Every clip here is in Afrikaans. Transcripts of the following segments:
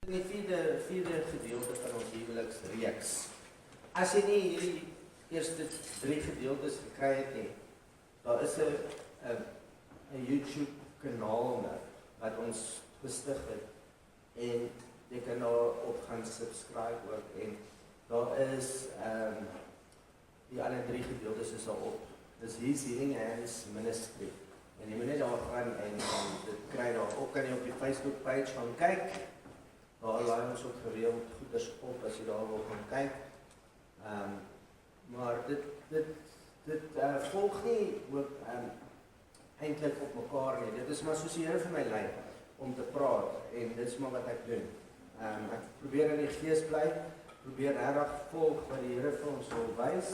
In die vierde gedeelte van ons huweliks reeks. As jy nie hierdie eerste 3 gedeeltes gekry het nie, daar is 'n YouTube kanaal wat ons gestig het en jy kan daar op gaan subscribe ook en daar is die ander 3 gedeeltes is daar op. Dis Huweliks Ministry en jy moet net daar gaan en dit kry daar op, kan jy op die Facebook page gaan kyk. Daar laai ons ook gereeld goeders op as jy daar wil gaan kyk. Maar dit volg nie ook eintlik op mekaar nie. Dit is maar soos die Here vir my lei om te praat en dit is maar wat ek doen. Ek probeer in die gees bly, probeer regtig volg wat die Here vir ons wil wys.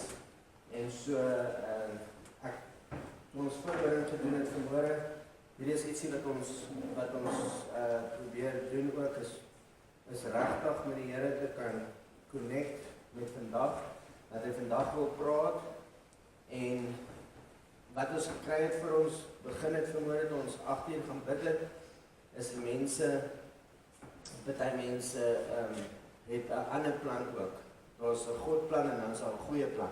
En so ek ons voorbereiding gedoen het vanmôre. Hierdie is ietsie wat ons probeer doen ook is regtig met die Here te kan connect met vandag, dat hy vandag wil praat en wat ons gekry het vir ons, begin het vanmôre toe ons 8 uur gaan bid het, is die mense, baie mense het 'n ander plan ook. Daar's 'n Godplan en dan is daar 'n goeie plan.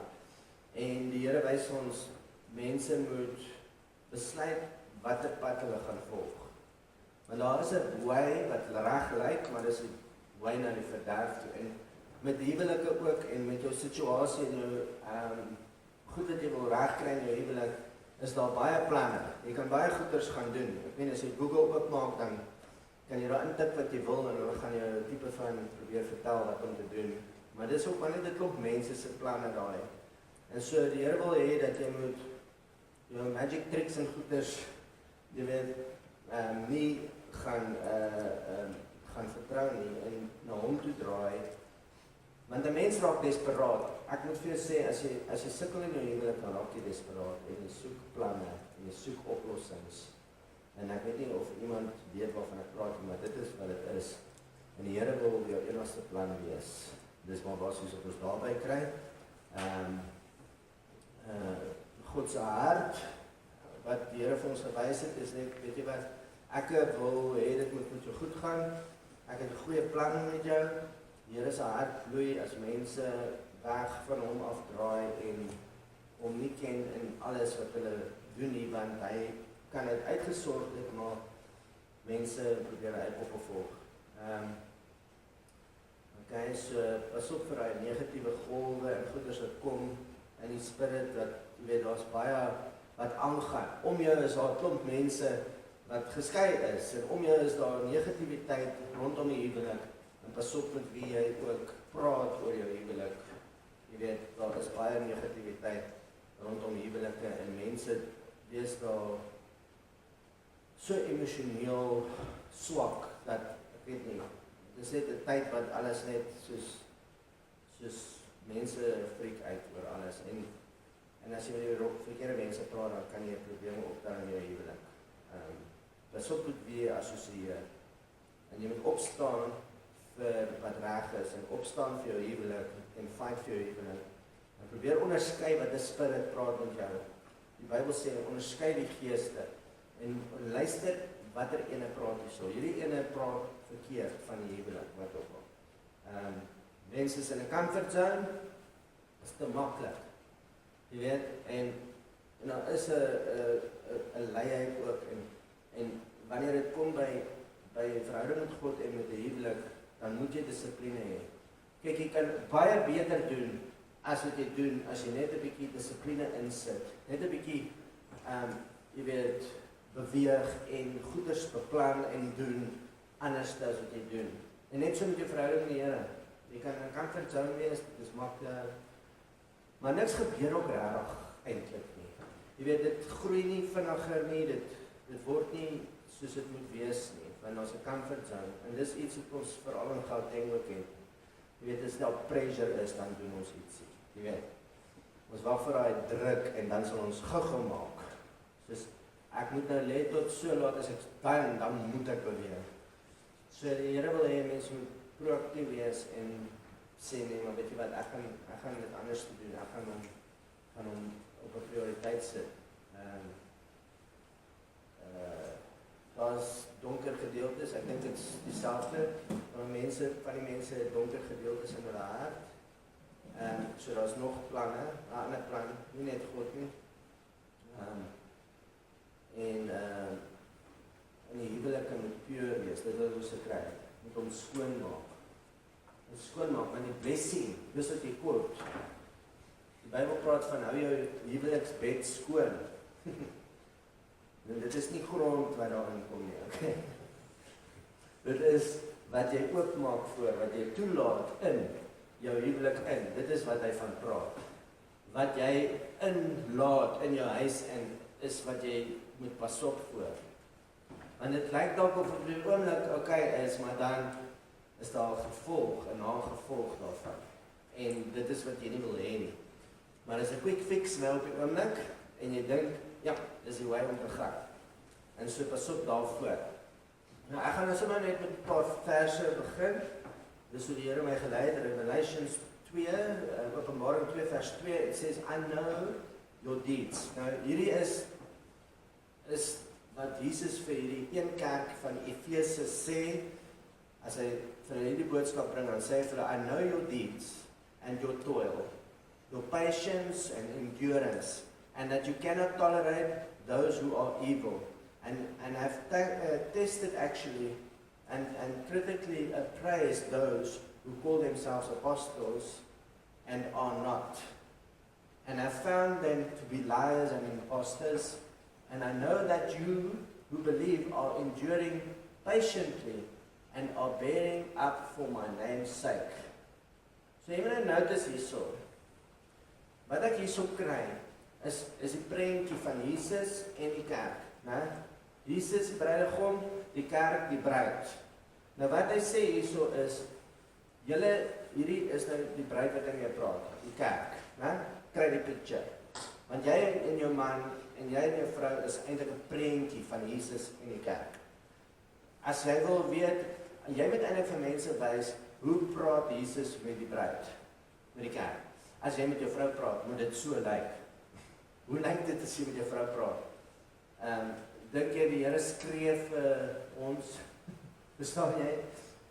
En die Here wys ons, mense moet besluit watter pad hulle gaan volg. Want daar is 'n way wat reg lyk, maar dis 'n way na die verderf toe. En met huwelike ook en met jou situasie en jou goed wat jy wil regkry in jou huwelik, is daar baie planne. Jy kan baie goeders gaan doen. Ek meen as jy Google oopmaak, dan kan jy daar intik wat jy wil en hulle gaan jou 'n tipe van probeer vertel wat om te doen. Maar dis ook maar net 'n klomp mense se planne daai. En so die Here wil hê dat jy moet jou magic tricks en goeders jy weet nie gaan vertrou nie en na hom toe draai. Want 'n mens raak desperaat. Ek moet vir jou sê, as jy sukkel in jou huwelik, dan raak jy desperaat en jy soek planne en jy soek oplossings. En ek weet nie of iemand weet waarvan ek praat, maar dit is wat dit is. En die Here wil jou enigste plan wees. Dis maar basies wat ons daarby kry. God se hart, wat die Here vir ons gewys het, is net, weet jy wat, ek wil hê dit moet met jou goed gaan. Ek het 'n goeie plan met jou. Die Here se hart bloei as mense weg van hom afdraai en hom nie ken in alles wat hulle doen nie, want hy kan dit uitgesorg het, maar mense probeer uitopvolg. Okay, so pas op vir daai negatiewe golwe en goeders wat kom in die spirit, dat jy weet daar's baie wat aangaan. Om jou is daar 'n klomp mense wat geskei is en om jou is daar negativiteit rondom die huwelik. En pas op met wie jy ook praat oor jou huwelik. Jy weet, daar is baie negativiteit rondom huwelike en mense wees daar so emosioneel swak dat ek weet nie. Dis net 'n tyd wat alles net soos mense freak uit oor alles en as jy met die verkeerde mense praat, dan kan jy probleme optel in jou huwelik. Pas op met wie jy assosieer. En jy moet opstaan vir wat reg is en opstaan vir jou huwelik en fight vir jou huwelik. En probeer onderskei wat die Spirit praat met jou. Die Bybel sê onderskei die geeste en luister watter ene praat jy so. Hierdie ene praat verkeerd van die huwelik wat ook al. Mense is in 'n comfort zone, is te maklik. Jy weet, en daar is 'n leiheid ook en wanneer dit kom by 'n verhouding met God en met 'n huwelik, dan moet jy dissipline hê. Kyk, jy kan baie beter doen as wat jy doen as jy net 'n bietjie dissipline insit. Net 'n bietjie jy weet beweeg en goeders beplan en doen anders as wat jy doen. En net so met jou verhouding met die Here. Jy kan in comfort zone wees, dis maklik. Maar niks gebeur ook regtig eintlik nie. Jy weet dit groei nie vinniger nie, dit word nie soos dit moet wees nie, want ons 'n comfort zone en dis iets wat ons veral in Gauteng ook het. Jy weet as daar pressure is, dan doen ons ietsie. Jy weet. Ons wag vir daai druk en dan sal ons gou maak. Soos ek moet nou lê tot so laat as ek dan moet ek beweeg. So die Here wil hê mense moet proaktief wees en sê nee, maar weet jy wat, ek gaan dit anders doen. Ek gaan hom op 'n prioriteit sit. daar's donker gedeeltes, ek dink dit is dieselfde, van die mense het donker gedeeltes in hulle hart, so daar's nog planne, 'n ander plan, nie net God nie, en die huwelik kan pure wees, dit wat ons kry, moet hom skoonmaak, want die blessing, dis wat jy koop, die Bybel praat van hou jou huweliksbed skoon, en dit is nie grond wat daarin kom nie, okay? Dit is wat jy oopmaak voor, wat jy toelaat in jou huwelik in, dit is wat hy van praat. Wat jy inlaat in jou huis in, is wat jy moet pas op voor. Want dit lyk dalk of op die oomblik okay is, maar dan is daar 'n gevolg, 'n nagevolg daarvan. En dit is wat jy nie wil hê nie. Maar as 'n quick fix nou op die oomblik, en jy dink, ja, dis die way om te gaan. En so pas op daarvoor. Nou, ek gaan nou sommer net met 'n paar verse begin. Dis hoe die Here my gelei het, Revelations 2, Openbaring 2 vers 2, it says, I know your deeds. Nou, hierdie is wat Jesus vir hierdie een kerk van Efese sê, as hy vir hulle die boodskap bring, dan sê hy vir hulle, I know your deeds and your toil, your patience and endurance, and that you cannot tolerate those who are evil, and have tested actually, and critically appraised those who call themselves apostles and are not, and have found them to be liars and impostors, and I know that you who believe are enduring patiently and are bearing up for my name's sake. So jy moet nou notice hierso, wat ek hierso kry, is die prentjie van Jesus en die kerk, né? Jesus die bruidegom, die kerk die bruid. Nou wat hy sê hierso is, hierdie is nou die bruid wat hy mee praat, die kerk, né? Kry die picture. Want jy en jou man en jy en jou vrou is eintlik 'n prentjie van Jesus en die kerk. As jy wil weet, jy moet eintlik vir mense wys, hoe praat Jesus met die bruid, met die kerk. As jy met jou vrou praat, moet dit so lyk. Hoe lyk dit as jy met jou vrou praat? Dink jy die Here skree vir ons? Verstaan jy?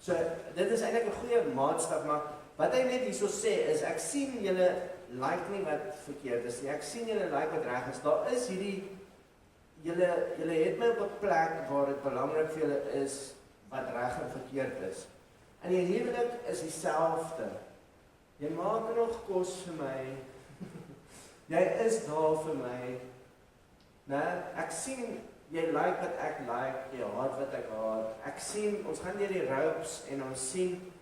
So, dit is eintlik 'n goeie maatstaf, maar wat hy net hierso sê is, ek sien julle like nie wat verkeerd is nie, ek sien julle like wat reg is, daar is hierdie, julle het my op 'n plek waar dit belangrik vir julle is, wat reg en verkeerd is. En die huwelik is dieselfde. Jy maak nog kos vir my, jy is daar vir my, né? Ek sien, jy like wat ek like, jy haat wat ek haat, ek sien, ons gaan deur die ropes, en ons sien,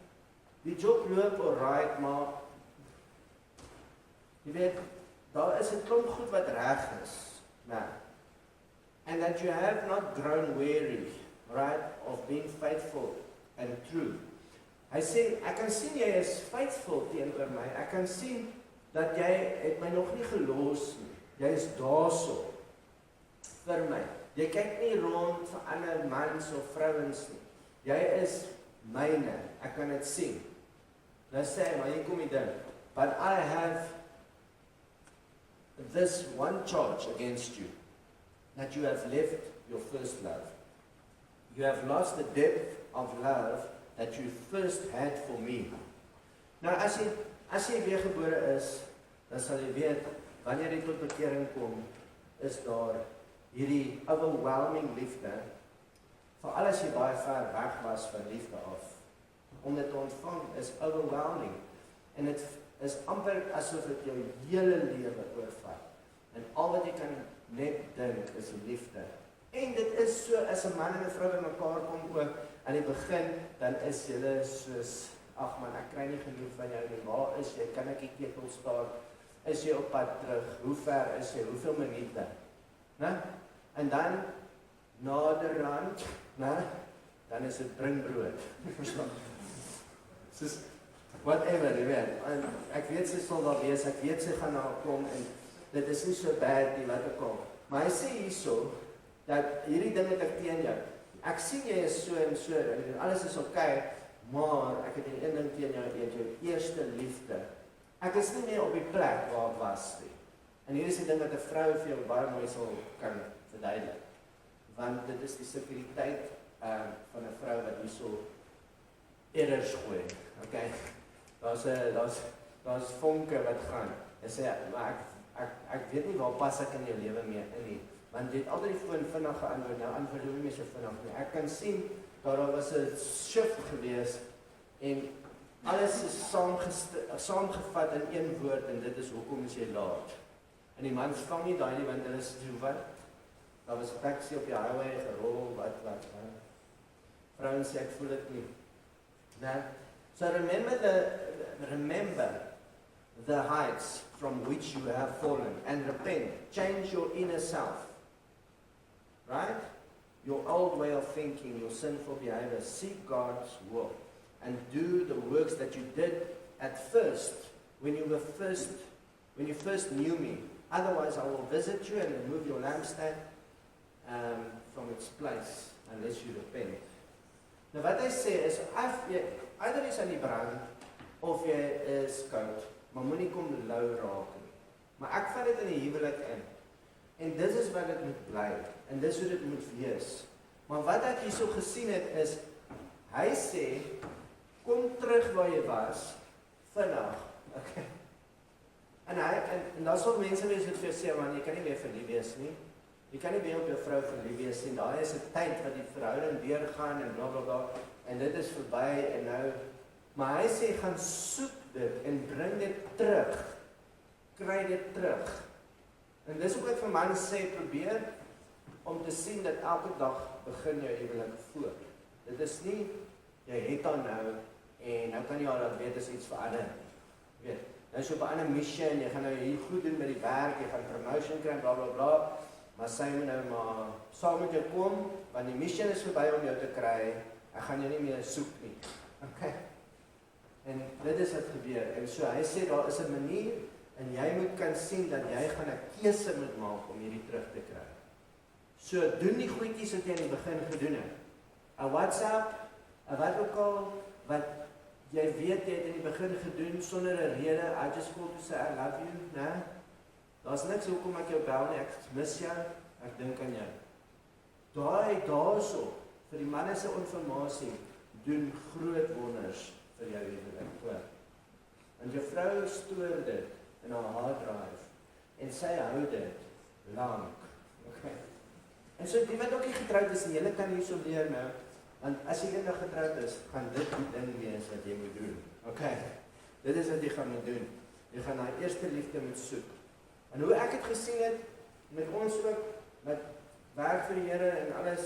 die job loop alright, maar, jy weet, daar is 'n klomp goed wat reg is, né? And that you have not grown weary, right, of being faithful and true. Hy sê, ek kan sien jy is faithful teenoor my, ek kan sien dat jy het my nog nie gelos nie, jy is daarso vir my, jy kyk nie rond vir ander mans of vrouens nie, jy is myne, ek kan dit sien. Nou sê hy, maar hier kom die ding, but I have this one charge against you, that you have left your first love. You have lost the depth of love that you first had for me. Nou as jy weergebore is, dan sal jy weet, wanneer jy tot bekering kom, is daar hierdie overwhelming liefde, veral as jy baie ver weg was van liefde af. Om dit te ontvang is overwhelming, en dit is amper asof dit jou hele lewe oorvat. En al wat jy kan net dink is die liefde. En dit is so, as 'n man en 'n vrou by mekaar kom ook, aan die begin, dan is julle soos, ag man, ek kry nie genoeg van jou nie, waar is jy, kan ek die ketel staar, is jy op pad terug, hoe ver is jy, hoeveel minute, né? En dan, naderhand, né, dan is dit bring brood, soos, whatever, jy weet, en ek weet sy sal daar wees, ek weet sy gaan daar kom, en dit is nie so bad nie, wat ek kom, maar hy sê hierso, dat hierdie ding het ek teen jou, ek sien jy is so en so, en alles is okay, maar ek het een ding teen jou eerste liefde, ek is nie meer op die plek waar ek was nie, en hier is die ding dat 'n vrou vir jou baie mooi sal kan verduidelik, want dit is die sekuriteit van 'n vrou wat hierso errors gooi. Okay. Daar's vonke wat gaan. En sê, maar ek weet nie waar pas ek in jou lewe mee in nie. Want jy het altyd die foon vinnig geantwoord, nou antwoord jy nie meer so vinnig nie. Ek kan sien dat daar was 'n shift gewees en alles is saamgevat in een woord en dit is hoekom is jy laat. En die man vang nie daai nie want hulle is so wat. Daar was 'n taxi op die highway gerol, wat. Vrouens sê ek voel dit nie. Nou, so remember the heights from which you have fallen and repent. Change your inner self. Right? Your old way of thinking, your sinful behavior. Seek God's will and do the works that you did at first when you first knew me. Otherwise, I will visit you and remove your lampstand from its place unless you repent. Nou wat hy sê is, either is aan die brand of jy is koud, maar moenie kom lou raak nie. Maar ek vat dit in die huwelik in. En dis is wat dit moet bly. En dis hoe dit moet wees. Maar wat ek hierso gesien het is, hy sê, kom terug waar jy was, vinnig. Okay. En daar sal mense wees wat vir jou sê, man, jy kan nie meer verlief wees nie. Jy kan nie meer op jou vrou verlief wees nie. Daai is 'n tyd wat die verhouding deurgaan en blablabla. En dit is verby en nou. Maar hy sê, gaan soek dit en bring dit terug. Kry dit terug. En dis ook wat vir man sê, probeer om te sien dat elke dag begin jou huwelik voor. Dit is nie, jy het dan nou, en nou kan jy al dat weet as iets verander. Jy weet, nou is jy op 'n ander missie en jy gaan nou hier goed doen met die werk, jy gaan promotion kry, bla bla bla, maar sy moet nou maar saam met jou kom, want die missie is verby om jou te kry, ek gaan jou nie meer soek nie. Okay. En dit is wat gebeur, en so hy sê, daar is 'n manier, en jy moet kan sien dat jy gaan 'n keuse moet maak om hierdie terug te kry. So, doen die goedjies wat jy in die begin gedoen het. 'n WhatsApp, 'n wat ook al, wat jy weet jy het in die begin gedoen sonder 'n rede, I just called to say I love you, né? Daar's niks hoekom ek jou bel nie, ek mis jou, ek dink aan jou. Daai daarso, vir die manne se informasie, doen groot wonders vir jou huwelik. En jou vrou stoor dit in haar hard drive, en sy hou dit lank. Okay. En so die wat ook nie getroud is, en julle kan hierso leer nou, want as jy eendag getroud is, gaan dit die ding wees wat jy moet doen. Okay. Dit is wat jy gaan moet doen. Jy gaan na eerste liefde moet soek. En hoe ek het gesien het, met ons ook, met werk vir die Here en alles,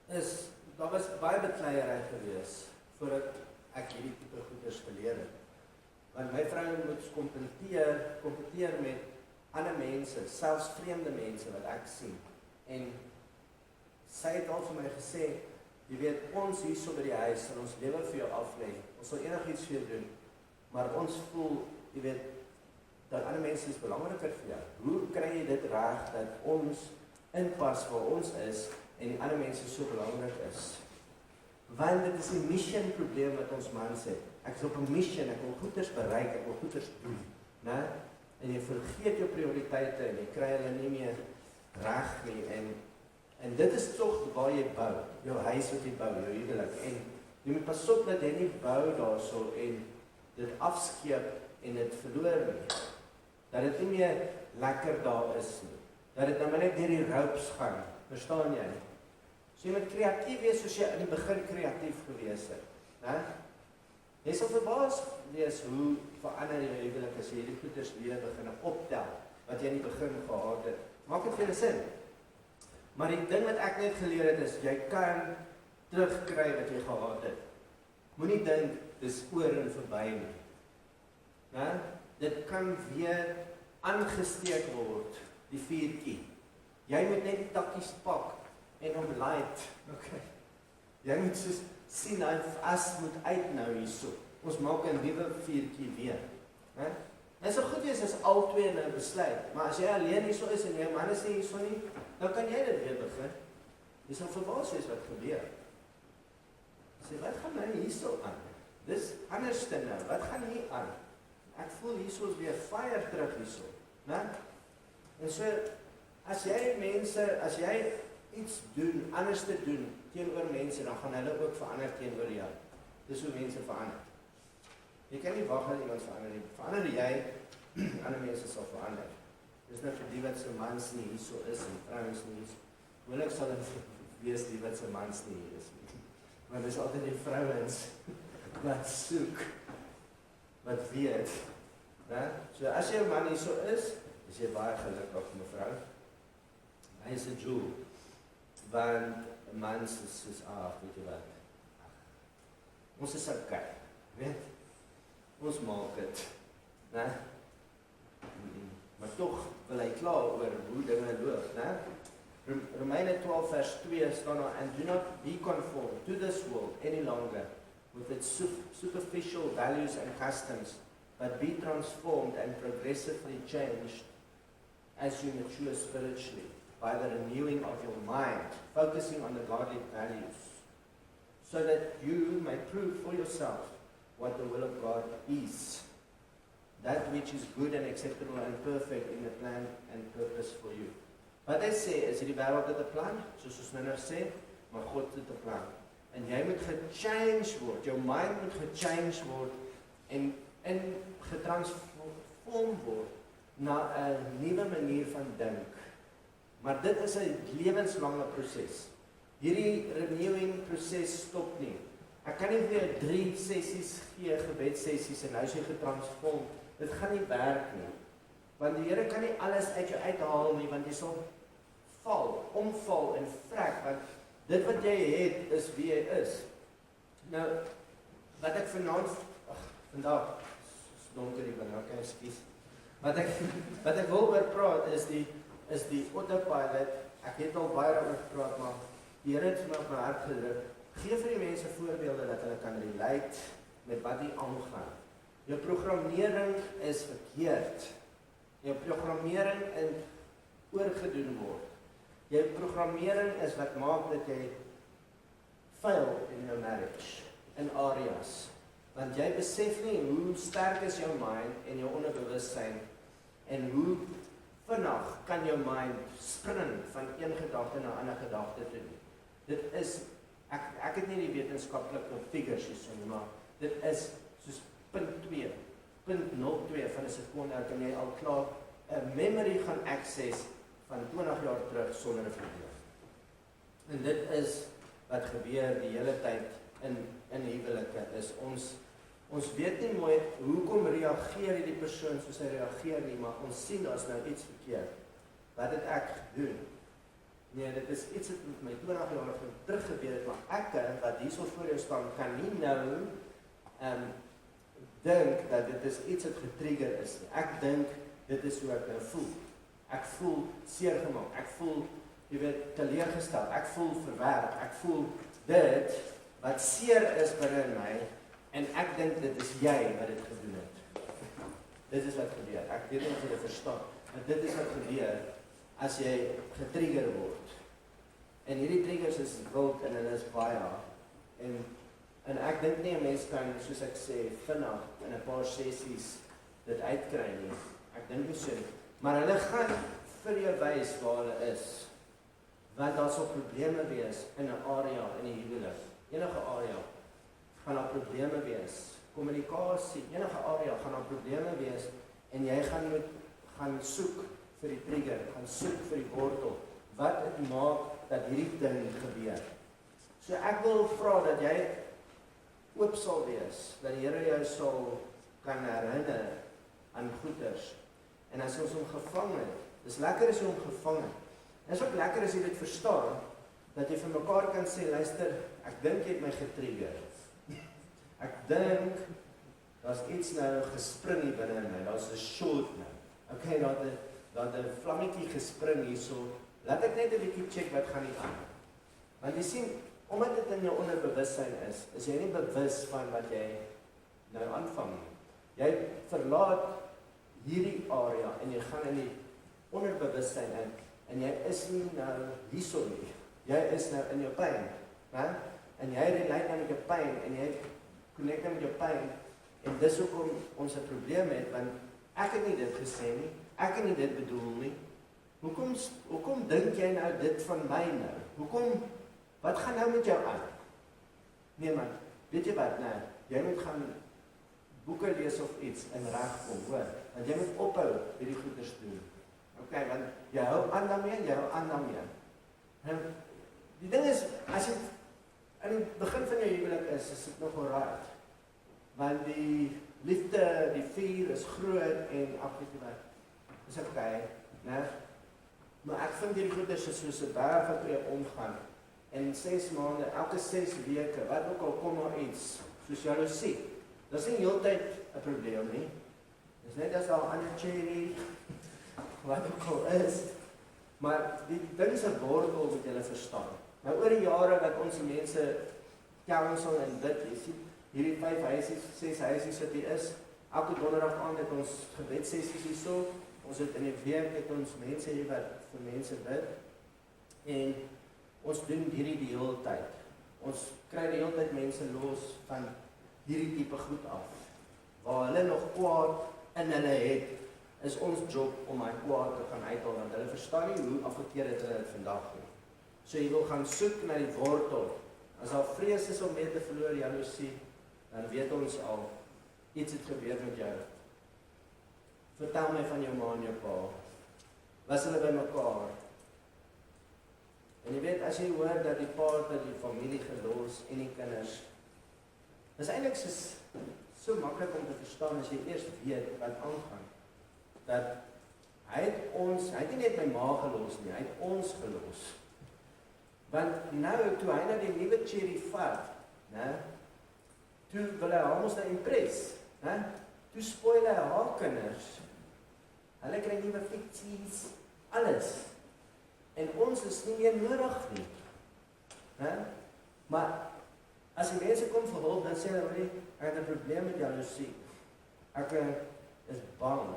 is, daar was baie bekleierery gewees, voordat ek hierdie tipe goeders geleer het. Want my vrou moet kompeteer met ander mense, selfs vreemde mense wat ek sien. En sy het al vir my gesê, jy weet, ons hierso by die huis, sal ons lewe vir jou aflê, ons sal enigiets vir jou doen, maar ons voel, jy weet, dat ander mense is belangriker vir jou. Hoe kry jy dit reg, dat ons inpas waar ons is, en die ander mense so belangrik is? Want dit is die mission probleem wat ons mans het. Ek is op 'n mission, ek wil goeders bereik, ek wil goeders doen, né? En jy vergeet jou prioriteite en jy kry hulle nie meer reg nie. En dit is tog waar jy bou, jou huis wat jy bou, jou huwelik. En jy moet pas op dat jy nie bou daarso en dit afskeep en dit verloor nie. Dat dit nie meer lekker daar is nie. Dat dit nou net deur die ropes gaan. Verstaan jy? So jy moet kreatief wees soos jy in die begin kreatief gewees het, né? Jy sal verbaas wees hoe verander jou huwelik as jy hierdie goeders weer begin optel wat jy in die begin gehad het. Maak dit vir julle sin? Maar die ding wat ek net geleer het is, jy kan terugkry wat jy gehad het. Moenie dink, dis oor en verby nie. Né? Dit kan weer aangesteek word, die vuurtjie. Jy moet net die takkies pak en hom light. Okay. Jy moet soos sien, as moet uit nou hierso. Ons maak 'n nuwe vuurtjie weer. Né? En so goed is as al twee nou besluit, maar as jy alleen hierso is en jou man is nie hierso nie, dan kan jy dit weer begin. Jy sal verbaas wees wat gebeur. Sê, wat gaan nou hierso aan? Dis anderste nou, wat gaan hier aan? Ek voel hierso is weer fire terug hierso, né? En so, as jy iets doen, anders te doen teenoor mense, dan gaan hulle ook verander teenoor jou. Dis hoe mense verander. Jy kan nie wag dat iemand verander nie. Verander jy, ander mense sal verander. Dis nou vir die wat se mans nie hierso is en vrouens nie hierso. Huweliks sal dit wees die wat se mans nie hier is nie. Maar dis altyd die vrouens wat soek, wat weet. Ne? So as jou man hierso is jy baie gelukkig, mevrou. Hy is 'n jewel. Want mans is soos, weet jy wat, ons is okay, weet, ons maak het, ne? Maar toch wil hy klaar oor hoe dinge loop, ne? Romeine 12 vers 2 staan daar, and do not be conformed to this world any longer with its superficial values and customs, but be transformed and progressively changed as you mature spiritually, by the renewing of your mind, focusing on the godly values, so that you may prove for yourself what the will of God is, that which is good and acceptable and perfect in the plan and purpose for you. Wat hy sê, is hierdie wêreld het 'n plan, soos ons nou sê, maar God het 'n plan. En jy moet gechange word, jou mind moet gechange word, en getransform word, na 'n nuwe manier van dink. Maar dit is 'n lewenslange proses. Hierdie renewing proses stop nie. Ek kan nie weer 3 sessies gee, gebedssessies, en nou is jy getransform. Dit gaan nie werk nie. Want die Here kan nie alles uit jou uithaal nie, want jy sal omval en vrek, want dit wat jy het, is wie jy is. Nou, wat ek vandag, is donker die binne, ok, excuse. Wat ek wil oor praat, is die autopilot. Ek het al baie oor gepraat, maar die Here het vir my op my hart gedruk. Gee vir die mense voorbeelde dat hulle kan relate met wat die aangaan. Jou programmering is verkeerd. Jou programmering in oorgedoen word. Jou programmering is wat maak dat jy fail in jou marriage, in areas. Want jy besef nie hoe sterk is jou mind en jou onderbewussyn, en hoe vinnig kan jou mind spring van een gedagte na 'n ander gedagte toe. Dit is, ek het nie die wetenskaplike figures hierso nie, maar dit is soos 0.2 van 'n sekonde, kan jy al klaar 'n memory gaan access van 20 jaar terug sonder 'n probleem. En dit is wat gebeur die hele tyd in huwelike, is ons weet nie mooi hoekom reageer hierdie persoon soos hy reageer nie, maar ons sien daar's nou iets verkeerd. Wat het ek gedoen? Nee, dit is iets wat met my 20 jaar terug gebeur het, maar ek, wat hierso voor jou staan, kan nie nou dink dat dit is iets wat getrigger is nie. Ek dink dit is hoe ek nou voel. Ek voel seer gemaak, ek voel, jy weet, teleurgestel, ek voel verwerp, ek voel dit wat seer is binne in my, en ek dink dit is jy wat dit gedoen het. Dit is wat gebeur. Ek weet nie of jy verstaan, maar dit is wat gebeur as jy getrigger word. En hierdie triggers is wild en hulle is baie. En ek dink nie 'n mens kan, soos ek sê, vinnig in 'n paar sessies dit uitkry nie. Ek dink nie so nie. Maar hulle gaan vir jou wys waar hulle is. Want daar sal probleme wees in 'n area in die huwelik. Enige area gaan daar probleme wees. Kommunikasie, enige area gaan daar probleme wees, en jy gaan soek vir die trigger, gaan soek vir die wortel. Wat het maak dat hierdie ding gebeur? So ek wil vra dat jy oop sal wees, dat die Here jou sal kan herinner aan goeders. En as ons hom gevang het, dis lekker as jy hom gevang het. En is ook lekker as jy dit verstaan, dat jy vir mekaar kan sê, luister, ek dink jy het my getrigger. Ek dink, daar's iets nou gespring hier binne in my, daar's 'n shot nou. Okay, daar 'n vlammetjie gespring hierso. Laat ek net 'n bietjie check wat gaan hier aan. Want jy sien, omdat dit in jou onderbewussyn is jy nie bewus van wat jy nou aanvang nie. Jy verlaat hierdie area en jy gaan in die onderbewussyn in, en jy is nie nou hierso nie. Jy is nou in jou pyn, né? En jy relate nou met jou pyn en jy connect met jou pyn, en dis hoekom ons 'n probleem het, want ek het nie dit gesê nie, ek het nie dit bedoel nie, Hoekom dink jy nou dit van my nou? Wat gaan nou met jou aan? Nee man, weet jy wat, nee, jy moet gaan boeke lees of iets en regkom, hoor. Want jy moet ophou hierdie goeders doen. Okay, want jy hou aan daarmee, En die ding is, as jy aan die begin van jou huwelik is dit nog alright. Want die liefde, die vuur is groot en afgeweer. Dis okay, né? Maar ek vind hierdie goeders is soos 'n berg wat jy omgaan. En 6 maande, elke 6 weke, wat ook al kom maar iets, soos jaloesie. Dis nie heeltyd 'n probleem nie. Dis net as al ander cherry, wat ook al is. Maar die ding is 'n wortel wat jy verstaan. Nou oor die jare wat ons mense counsel en dit, jy sien, hierdie 5 huisies, 6 huisies wat hier is, elke donderdag aand het ons gebedsessies hierso. Ons het in die week het ons mense hier wat vir mense bid. En ons doen hierdie die hele tyd. Ons kry die hele tyd mense los van hierdie tipe goed af. Waar hulle nog kwaad in hulle het, is ons job om my kwaad te gaan uithaal, want hulle verstaan nie hoe afgekeer het hulle dit vandag nie. So jy wil gaan soek na die wortel. As daar vrees is om mee te verloor, jaloesie, dan weet ons al, iets het gebeur met jou. Vertel my van jou ma en jou pa. Was hulle by mekaar? En jy weet, as jy hoor dat die pa het die familie gelos en die kinders, is eintlik so maklik om te verstaan as jy eers weet wat aangaan. Dat hy het nie net my ma gelos nie, hy het ons gelos. Want nou, toe hy na die nuwe cherry vat, toe wil hy ons nou impress, toe spoil hy haar kinders. Hulle kry nuwe ficties, alles. En ons is nie meer nodig nie. Maar as die mense kom vir hulp, dan sê hulle, ek het 'n probleem met jaloesie. Ek is bang,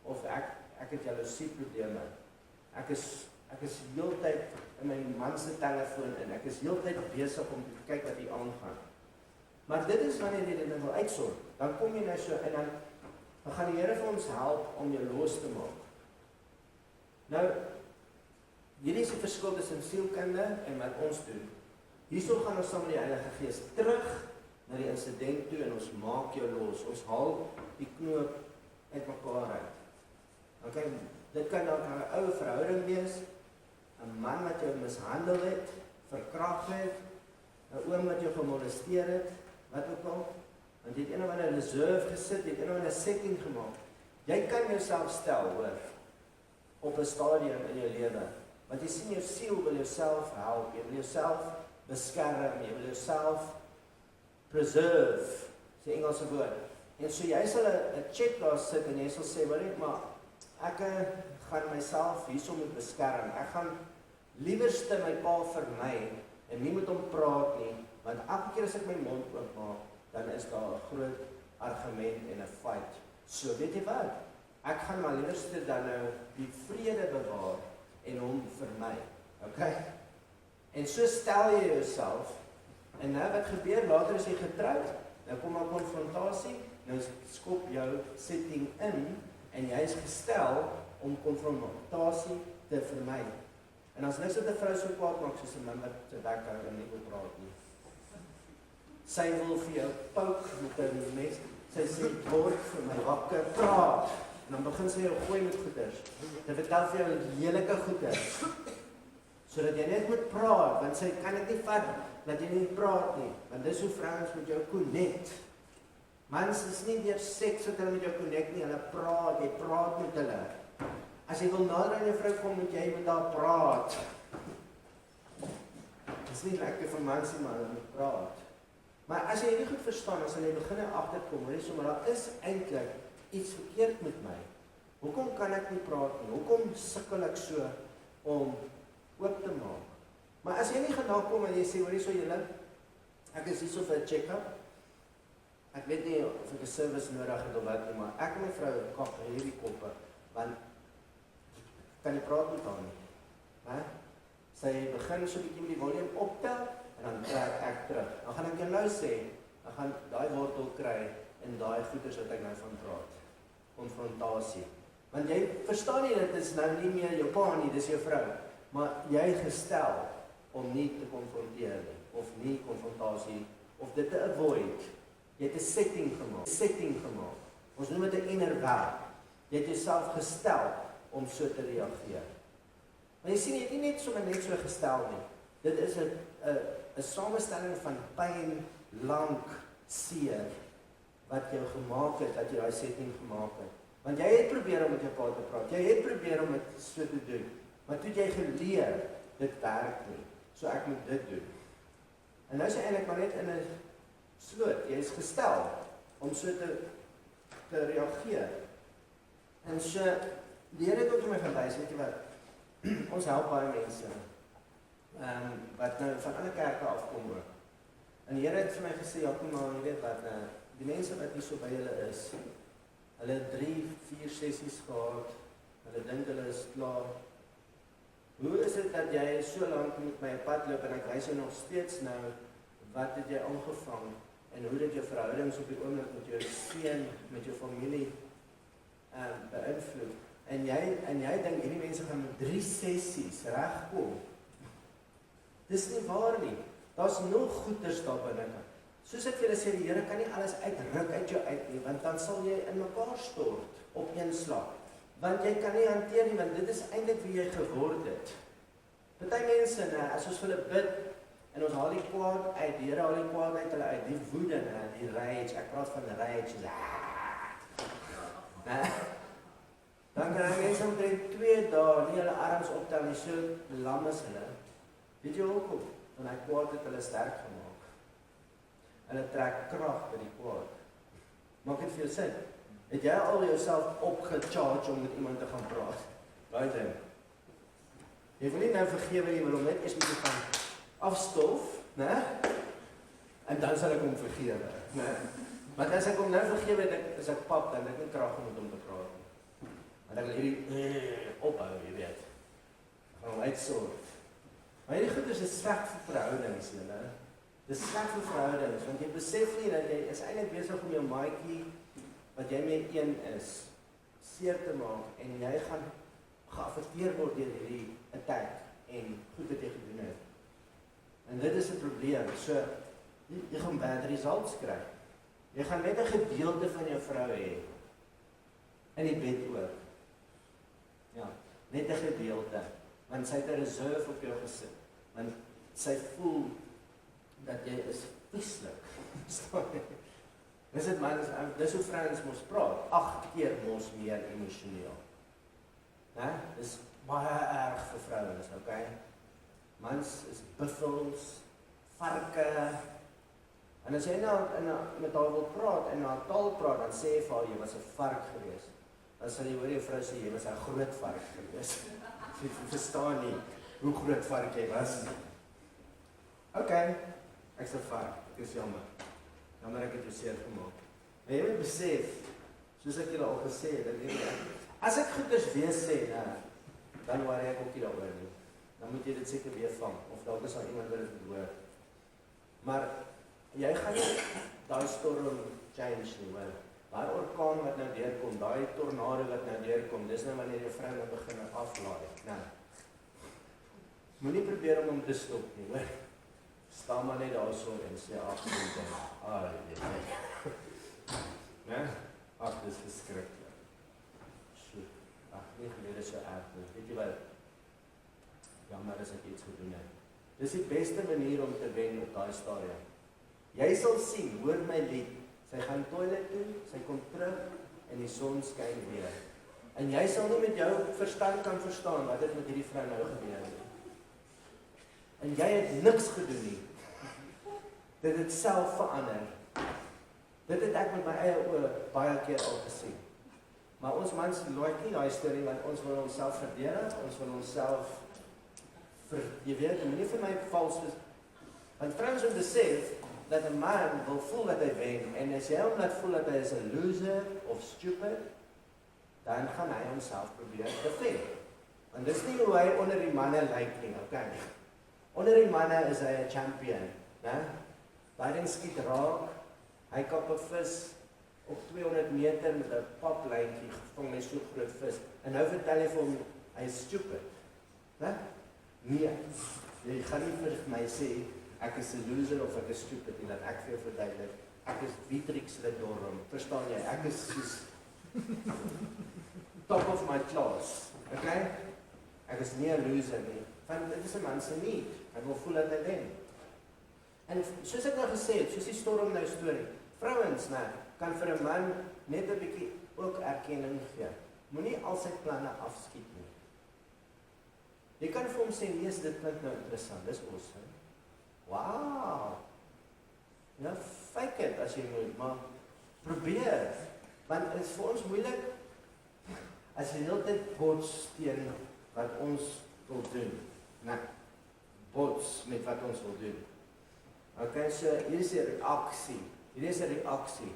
of ek het jaloesie probleme. Ek is heeltyd in my man se telefoon en ek is heeltyd besig om te kyk wat hier aangaan. Maar dit is wanneer jy dit wil uitsorg. Dan kom jy nou so en dan gaan die Here vir ons help om jou los te maak. Nou, hierdie is die verskil tussen sielkunde en wat ons doen. Hierso gaan ons saam met die Heilige Gees terug na die insident toe en ons maak jou los. Ons haal die knoop uit mekaar uit. Okay, dit kan dan 'n ou verhouding wees, 'n man wat jou mishandel het, verkragt het, 'n oom wat jou gemolesteer het, wat ook al. Want jy het een of ander reserve gesit, jy het een of ander setting gemaak. Jy kan jouself stel, hoor, op 'n stadium in jou lewe. Want jy sien jou siel wil jouself help, jy wil jouself beskerm, jy wil jouself preserve, is die Engelse woord. En so jy sal 'n check daar sit en jy sal sê, maar ek gaan myself hierso moet beskerm. Ek gaan liewerste my pa vermy en nie met hom praat nie, want elke keer as ek my mond oopmaak, dan is daar 'n groot argument en 'n fight. So weet jy wat? Ek gaan maar liewerste dan nou die vrede bewaar en hom vermy. Okay? En so stel jy jouself, en nou wat gebeur, later is jy getroud, nou kom maar konfrontasie, nou skop jou setting in, en jy is gestel om konfrontasie te vermy. En as niks wat 'n vrou so kwaad maak, soos 'n man wat te bek hou en nie wil praat nie. Sy wil vir jou pouk met 'n mes, sy sê, word vir my wakker, praat. En dan begin sy jou gooi met goeders. Sy vertel vir jou lelike goeders. Sodat jy net moet praat, want sy kan dit nie vat, dat jy nie praat nie. Want dis hoe vrouens met jou connect. Mans is nie deur seks wat hulle met jou connect nie, hulle praat, jy praat met hulle. As jy wil nader aan jou vrou kom, moet jy met haar praat. Dit is nie lekker vir mans nie, maar hulle moet praat. Maar as jy nie goed verstaan, as jy begin agterkom, hoor jy sommer, daar is eintlik iets verkeerd met my. Hoekom kan ek nie praat nie? Hoekom sukkel ek so om oop te maak? Maar as jy nie gaan nakom en jy sê, hoor jy so julle, ek is hierso vir 'n check-up. Ek weet nie of ek 'n service nodig het of wat nie, maar ek en my vrou kak hierdie koppe, want kan nie praat met haar nie. Sy begin so 'n bietjie met die volume optel en dan trek ek terug. Dan gaan ek jou nou sê, dan gaan daai wortel kry en daai goeders wat ek nou van praat. Konfrontasie. Want jy verstaan nie, dit is nou nie meer jou pa nie, dis jou vrou. Maar jy gestel om nie te konfronteer nie, of nie konfrontasie, of dit te avoid. Jy het 'n setting gemaak. Ons noem dit 'n inner werk. Jy het jouself gestel om so te reageer. Maar jy sien, jy het nie net so gestel nie. Dit is 'n samestelling van pyn, lank, seer, wat jou gemaak het, dat jy daai setting gemaak het. Want jy het probeer om met jou pa te praat, jy het probeer om dit so te doen, maar toe het jy geleer, dit werk nie, so ek moet dit doen. En nou is jy eintlik maar net in 'n sloot, jy is gestel om so te reageer. En so, die Here het ook vir my gewys, weet jy wat, ons help baie mense, wat nou van ander kerke afkom ook. En die Here het vir my gesê, ja, kom maar, jy weet wat, die mense wat nie so by julle is, hulle het 3-4 sessies gehad, hulle dink hulle is klaar. Hoe is dit dat jy so lank met my pad loop en ek wys jou nog steeds nou, wat het jy aangevang en hoe dit jou verhoudings op die oomblik met jou seun, met jou familie beïnvloed. En jy dink hierdie mense gaan met 3 sessies regkom. Dis nie waar nie. Daar's nog goeders daar binne. Soos ek vir julle sê, die Here kan nie alles uitruk uit jou uit nie, want dan sal jy in mekaar stort op een slag. Want jy kan nie hanteer nie, want dit is eintlik wie jy geword het. Party mense, as ons vir hulle bid, en ons haal die kwaad uit, die Here haal die kwaad uit hulle uit, die woede, die rage, ek praat van rage, dan kan hy mense omtrent 2 dae nie hulle arms optel nie, so lam is hulle. Weet jy hoekom? Want hy kwaad het hulle sterk gemaak. Hulle trek krag by die kwaad. Maak dit vir jou sin? Het jy al jouself opgecharge om met iemand te gaan praat? Daai ding. Jy wil nie nou vergewe, jy wil hom net eers met jou gaan afstof, né? En dan sal ek hom vergewe, né? Want as ek hom nou vergewe, is ek pap, dan het ek nie krag om met hom te praat nie. Want ek wil hierdie ophou, jy weet. Ek gaan hom uitsort. Maar hierdie goed is sleg vir verhoudings, julle. Dit is sleg vir verhoudings, want jy besef nie dat jy is eintlik besig om jou maatjie, wat jy met een is, seer te maak, en jy gaan geaffekteer word deur hierdie attack, en goed wat jy gedoen het. En dit is 'n probleem, so, jy gaan bad results kry. Jy gaan net 'n gedeelte van jou vrou hê, in die bed ook. Ja, net 'n gedeelte, want sy het 'n reserve op jou gesit, want sy voel, dat jy is vieslik. Dis dit man, dis hoe vrouens mos praat, 8 keer mos meer emosioneel. Dis baie erg vir vrouens, okay? Mans is buffels, varke, en as jy nou met haar wil praat, en haar taal praat, dan sê jy vir haar, jy was 'n vark gewees. Dan sal jy hoor jou vrou sê, jy was 'n groot vark gewees. Jy verstaan nie, hoe groot vark jy was. Okay. Ek is 'n vark, ek is jammer. Jammer ek het jou seer gemaak. Maar jy moet besef, soos ek julle al gesê het, as ek goeders weer sê, dan worry ek ook nie daaroor nie. Dan moet jy dit seker weer vang, of dalk is daar iemand wat dit hoor. Maar jy gaan nie daai storm change nie, hoor. Daai orkaan wat nou deurkom, daai tornado wat nou deurkom, dis nou wanneer jou vrou nou begin aflaai. Moenie probeer om hom te stop nie, hoor. Staan maar net daar so en sê afsluit. Ag, dis verskriklik. Sjoe, nie gelede so erg nie. Weet jy wat? Jammer as ek iets gedoen het. Dis die beste manier om te wen op daai stadium. Jy sal sien, hoor my lied, sy gaan toilet toe, sy kom terug en die son skyn weer. En jy sal nie met jou verstand kan verstaan wat het met hierdie vrou nou gebeur het. En jy het niks gedoen nie. Dit het self verander. Dit het ek met my eie oë baie keer al gesien. Maar ons mans like nie daai storie, want ons wil onsself verdedig, ons wil onsself jy weet, nie vir my vals is. Want vrouens moet besef dat 'n man wil voel dat hy wen, en as jy hom laat voel dat hy is 'n loser of stupid, dan gaan hy homself probeer defend. Want dis nie hoe hy onder die manne lyk nie, okay? Onder die manne is hy 'n champion, né? Daai ding skiet raak, hy kap 'n vis, op 200 meter met 'n paplyntjie gevang met so groot vis. En nou vertel jy vir hom hy is stupid. Né? Nee. Jy gaan nie vir my sê ek is 'n loser of ek is stupid en dat ek vir jou verduidelik. Ek is Huweliks dorm. Verstaan jy? Ek is soos top of my class. Okay? Ek is nie 'n loser nie. Want dit is 'n man se need. Hy wil voel dat hy wen. En soos ek nou gesê het, soos die storm nou storie, vrouens kan vir 'n man net 'n bietjie ook erkenning gee. Moenie al sy planne afskiet nie. Jy kan vir hom sê, nee, dit klink nou interessant, dis awesome. Wow! Nou, fake it as jy moet, maar probeer. Want het is vir ons moeilik, as jy die hele tyd bots teen wat ons wil doen. Bots met wat ons wil doen. Okay, so hier is 'n reaksie. Hier is 'n reaksie.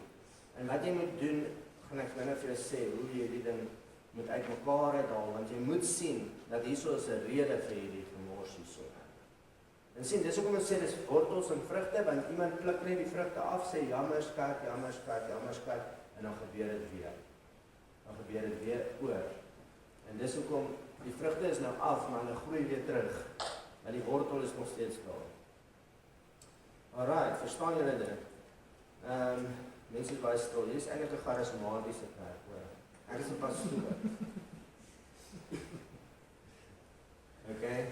En wat jy moet doen, gaan ek nou vir jou sê, hoe jy die ding moet uitmekaar uithaal, want jy moet sien, dat hierso is 'n rede vir hierdie gemors hierso. En sien, dis hoekom ons sê, dis wortels en vrugte, want iemand pluk net die vrugte af, sê jammer skat, en dan gebeur dit weer. Dan gebeur dit weer oor. En dis hoekom, die vrugte is nou af, maar dan groei weer terug, want die wortel is nog steeds daar. Alright, verstaan julle dit? Mense is baie stil, hier is eintlik 'n charismatiese kerk, hoor. Ek is 'n pastoor. Okay?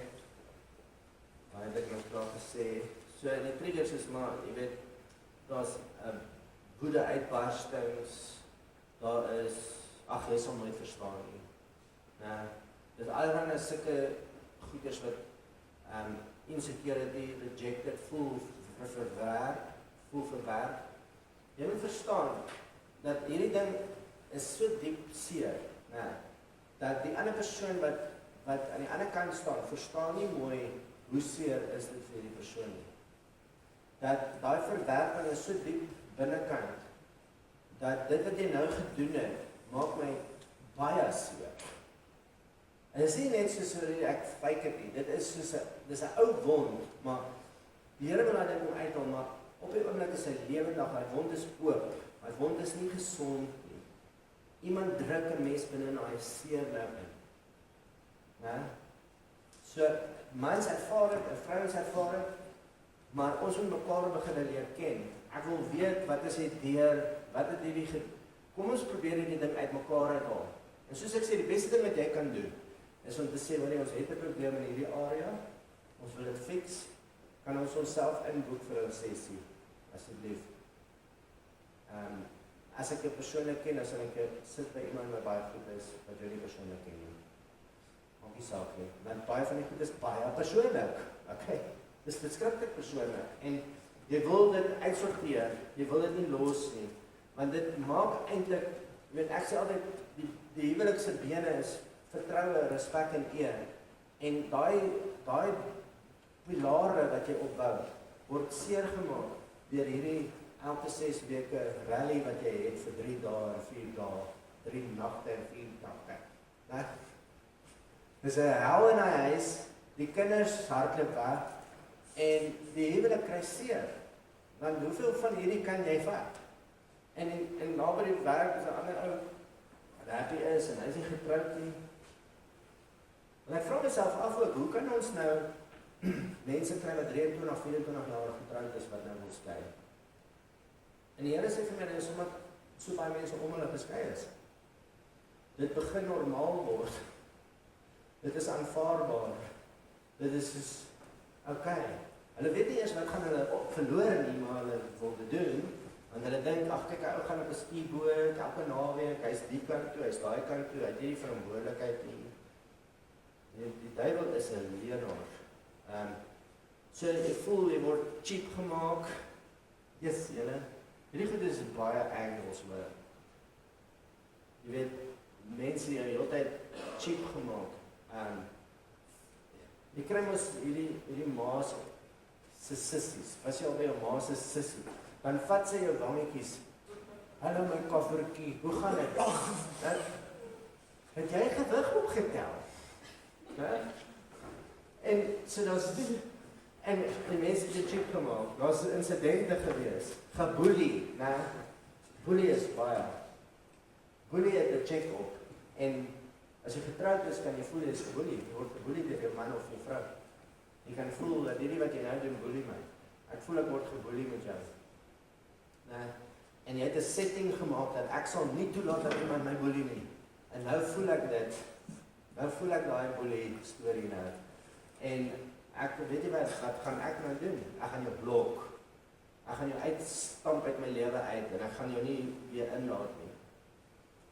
Maar het ek nog klaar gesê, so in die triggers is maar, jy weet, daar's woede uitbarstings, daar is, ag, jy sal nooit verstaan nie. Dit is allerhande sulke goeders wat insecurity, rejected, voel verwerk. Jy moet verstaan, dat hierdie ding is so diep seer, dat die ander persoon wat aan die ander kant staan, verstaan nie mooi hoe seer is dit vir die persoon nie. Dat daai verwerping is so diep binnekant, dat dit wat jy nou gedoen het, maak my baie seer. En dit is nie net soos ek fake it nie, dit is 'n ou wond, maar die Here wil dit om uithaal, maar op die oomblik is hy lewendig, hy wond is oop, hy wond is nie gesond nie. Iemand druk 'n mes binne in daai seer nou in. So, mans ervaar dit, en vrouens ervaar dit, maar ons moet mekaar begin leer ken. Ek wil weet, wat is wat het hierdie kom ons probeer hierdie ding uit mekaar uithaal. En soos ek sê, die beste ding wat jy kan doen, is om te sê, wanneer ons het 'n probleem in hierdie area, ons wil dit fix, kan ons onsself inboek vir 'n sessie, asseblief. As ek jou persoonlik ken, as ek sit by iemand wat baie goed is, wat jy nie persoonlik ken nie. Maak nie saak nie, want baie van die goed is baie persoonlik, okay? Dis beskryflik persoonlik, en jy wil dit uitsorteer, jy wil dit nie los nie, want dit maak eintlik, weet ek sê altyd, die huwelikse bene is vertroue, respek en eer, en daai pilare wat jy opbou, word seer gemaak deur hierdie elke 6 weke rally wat jy het vir 3 dae en 4 dae, 3 nagte en 4 dae. Dis 'n hel in hy huis, die kinders hardloop weg, en die huwelik kry seer, want hoeveel van hierdie kan jy vat? En na by die werk is 'n ander ou, wat happy is, en hy is nie getroud nie. En ek vra myself af ook, hoe kan ons nou mense kry wat 23, 24 jaar getroud is, wat nou wil skei? En die Here sê vir my, dit is omdat so baie mense om hulle geskei is. Dit begin normaal word. Dit is aanvaarbaar. Dit is soos, okay. Hulle weet nie eers wat gaan hulle verloor nie, maar hulle wil dit doen, want hulle dink, ag kyk, hy gaan op 'n skieboot, elke naweek, hy's die kant toe, hy's daai kant toe, hy het nie die verantwoordelikheid nie. Die duiwel is 'n leenaar. So jy voel, jy word cheap gemaak. Yes, julle. Hierdie goed is baie angles, maar jy weet, mense die hele tyd cheap gemaak. Jy kry mos hierdie maas se sissies. As jy al by jou ma se sissie, dan vat sy jou wangetjies. Hallo my koffertjie, hoe gaan dit? Het jy gewig opgetel? En so die mense het dit cheap gemaak. Daar's insidente gewees, geboelie, Boelie is baie. Boelie het 'n check op. En as jy getroud is, kan jy voel jy is geboelie. Jy word geboelie deur jou man of jou vrou. Jy kan voel dat hierdie wat jy nou doen boelie my. Ek voel ek word geboelie met jou. Nee. En jy het 'n setting gemaak dat ek sal nie toelaat dat iemand my boelie nie. En nou voel ek dit. Nou voel ek daai boelie storie nou. En ek weet jy wat gaan ek nou doen? Ek gaan jou blok. Ek gaan jou uitstamp uit my lewe uit en ek gaan jou nie weer inlaat nie.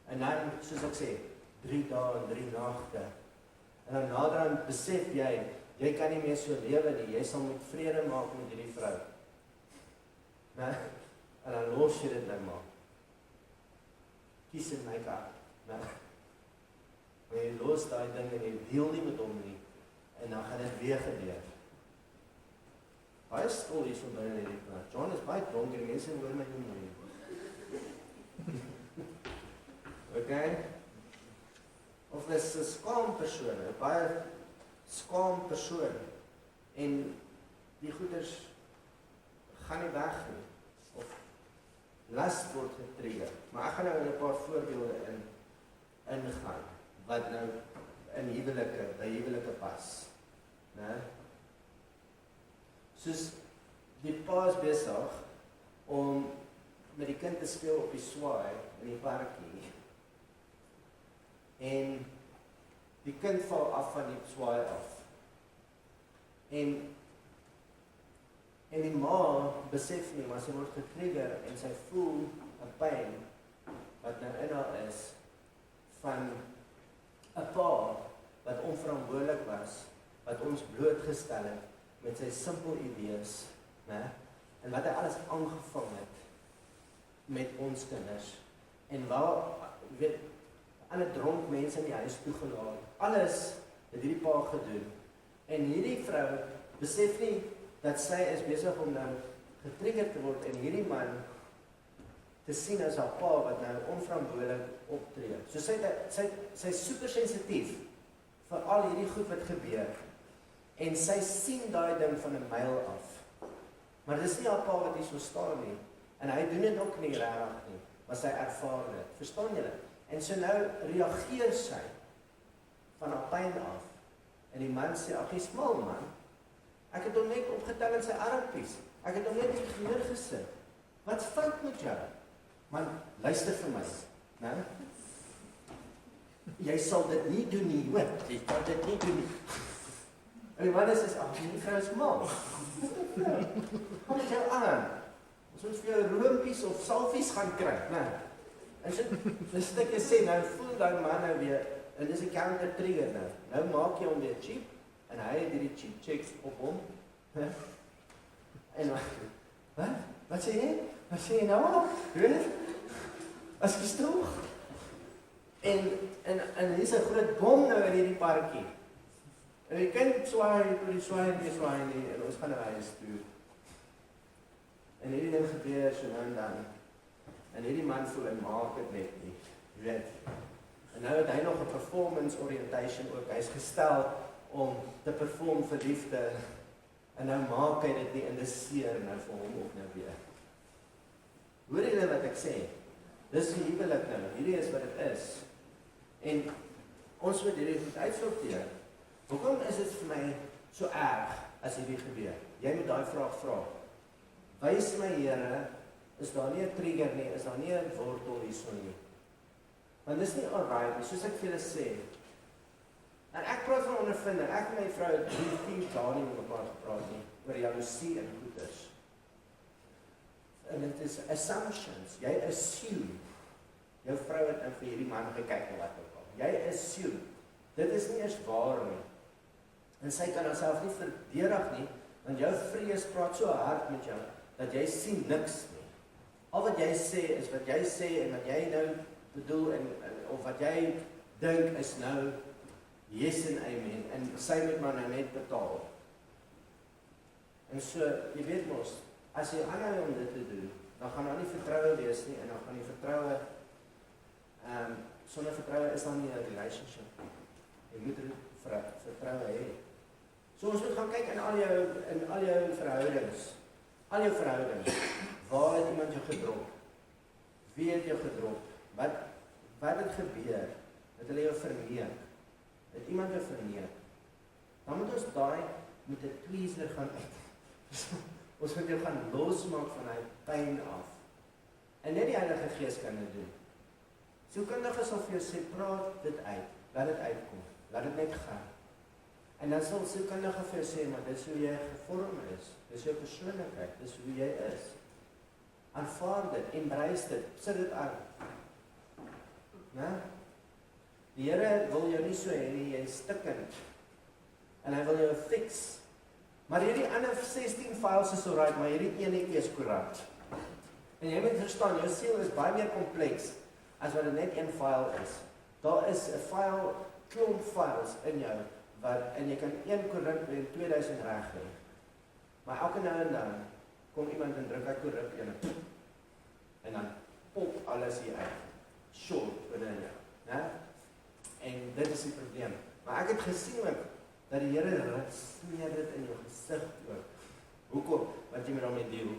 En dan, soos ek sê, 3 dae en 3 nagte. En dan naderhand besef jy kan nie meer so lewe nie. Jy sal moet vrede maak met hierdie vrou. Nee? En dan los jy dit nou maar. Kies in my kant. Nee? Maar jy los daai ding en jy deel nie met hom nie. En dan gaan dit weer gebeur. Baie stil hier so binne hierdie plek. John is baie dronk en mense hoor my nie meer. Okay? Of is 'n skaam persoon, 'n baie skaam persoon. En die goeders gaan nie weg nie. Of las word getrigger. Maar ek gaan nou in 'n paar voorbeelde ingaan wat nou in huwelike pas. Né? Soos die pa is besig om met die kind te speel op die swaai in die parkie. En die kind val af van die swaai af. En die ma besef nie, maar sy word getrigger en sy voel 'n pyn wat nou in haar is van 'n pa wat onverantwoordelik was, wat ons blootgestel het met sy simpel idees, né? En wat hy alles aangevang het met ons kinders. En waar, weet, alle dronk mense in die huis toegelaat. Alles het hierdie pa gedoen. En hierdie vrou besef nie dat sy is besig om nou getrigger te word en hierdie man te sien as haar pa wat nou onverantwoordelik optree. So sy is super sensitief vir al hierdie goed wat gebeur. En sy sien daai ding van 'n myl af. Maar dis nie haar pa wat hier so staan nie. En hy doen dit ook nie regtig nie, maar sy ervaar dit. Verstaan julle? En so nou reageer sy van haar pyn af. En die man sê, "Ag, jy's mal man. Ek het hom net opgetel in sy armpies. Ek het hom net neergesit. Wat fout met jou?" Man, luister vir my, né? Jy sal dit nie doen nie, hoor. Jy kan dit nie doen nie. En die man sê, "Ag, die vrou is mal. Kom met jou aan. Ons moet vir jou roompies of salfies gaan kry, né?" En so 'n stukkie sê, nou voel daai man nou weer, en dis 'n counter trigger nou. Nou maak jy hom weer cheap, en hy het hierdie cheap checks op hom. En wat? Wat sê jy? Wat sê jy nou? Weet? As jy stroog. En hier's 'n groot bom nou in hierdie parkie. En die kind swaai, die swaai nie, en ons gaan na huis toe. En hierdie ding gebeur so nou en dan. En hierdie man voel en maak dit net nie. Jy weet. En nou het hy nog 'n performance orientation ook. Hy is gestel om te perform vir liefde. En nou maak hy dit nie en dis seer nou vir hom ook nou weer. Hoor julle wat ek sê? Dis die huwelik nou. Hierdie is wat dit is. En ons moet hierdie goed uitsorteer. Hoekom is dit vir my so erg as hierdie gebeur? Jy moet daai vraag vra. Wys my Here, is daar nie 'n trigger nie, is daar nie 'n wortel hierso nie. Want dis nie alright nie, soos ek vir julle sê. En ek praat van ondervinding. Ek en my vrou het 3-4 dae nie met mekaar gepraat nie oor jaloesie en goeders. En dit is assumptions. Jy assume. Jou vrou het nou vir hierdie man gekyk en wat ook al. Jy assume. Dit is nie eens waar nie. En sy kan haarself nie verdedig nie, want jou vrees praat so hard met jou, dat jy sien niks nie. Al wat jy sê is wat jy sê en wat jy nou bedoel of wat jy dink is nou yes en amen en sy moet maar nou net betaal. En so, jy weet mos, as jy aanhou om dit te doen, dan gaan daar nie vertroue wees nie en dan gaan die vertroue sonder vertroue is dan nie 'n relationship. Jy moet vertroue hê. So ons moet gaan kyk in al jou verhoudings. Al jou verhoudings. Waar het iemand jou gedrop? Wie het jou gedrop? Wat het gebeur? Het hulle jou verneek? Het iemand jou verneek? Dan moet ons daai met 'n tweezer gaan uit. Ons moet jou gaan losmaak van hy pyn af. En net die Heilige Gees kan dit doen. Sielkundiges sal vir jou sê, praat dit uit, laat dit uitkom, laat dit net gaan. En dan sal sielkundige vir jou sê, maar dis hoe jy gevorm is, dis jou persoonlikheid, dis hoe jy is. Aanvaar dit, embrace dit, sit dit aan. Die Here wil jou nie so hê nie, jy is stikkend. En hy wil jou fix. Maar hierdie ander 16 files is alright, maar hierdie enetjie is korrupt. En jy moet verstaan, jou siel is baie meer kompleks as wat dit net een file is. Daar is 'n file, klomp files in jou, en jy kan 1 korrupt en 2000 reg hê. Maar elke nou en dan kom iemand en druk hy korrupt en dan pop alles hier uit. Short binne jou. En dit is die probleem. Maar ek het gesien ook, dat die Here smeer dit in jou gesig ook. Hoekom? Want jy moet daarmee deel.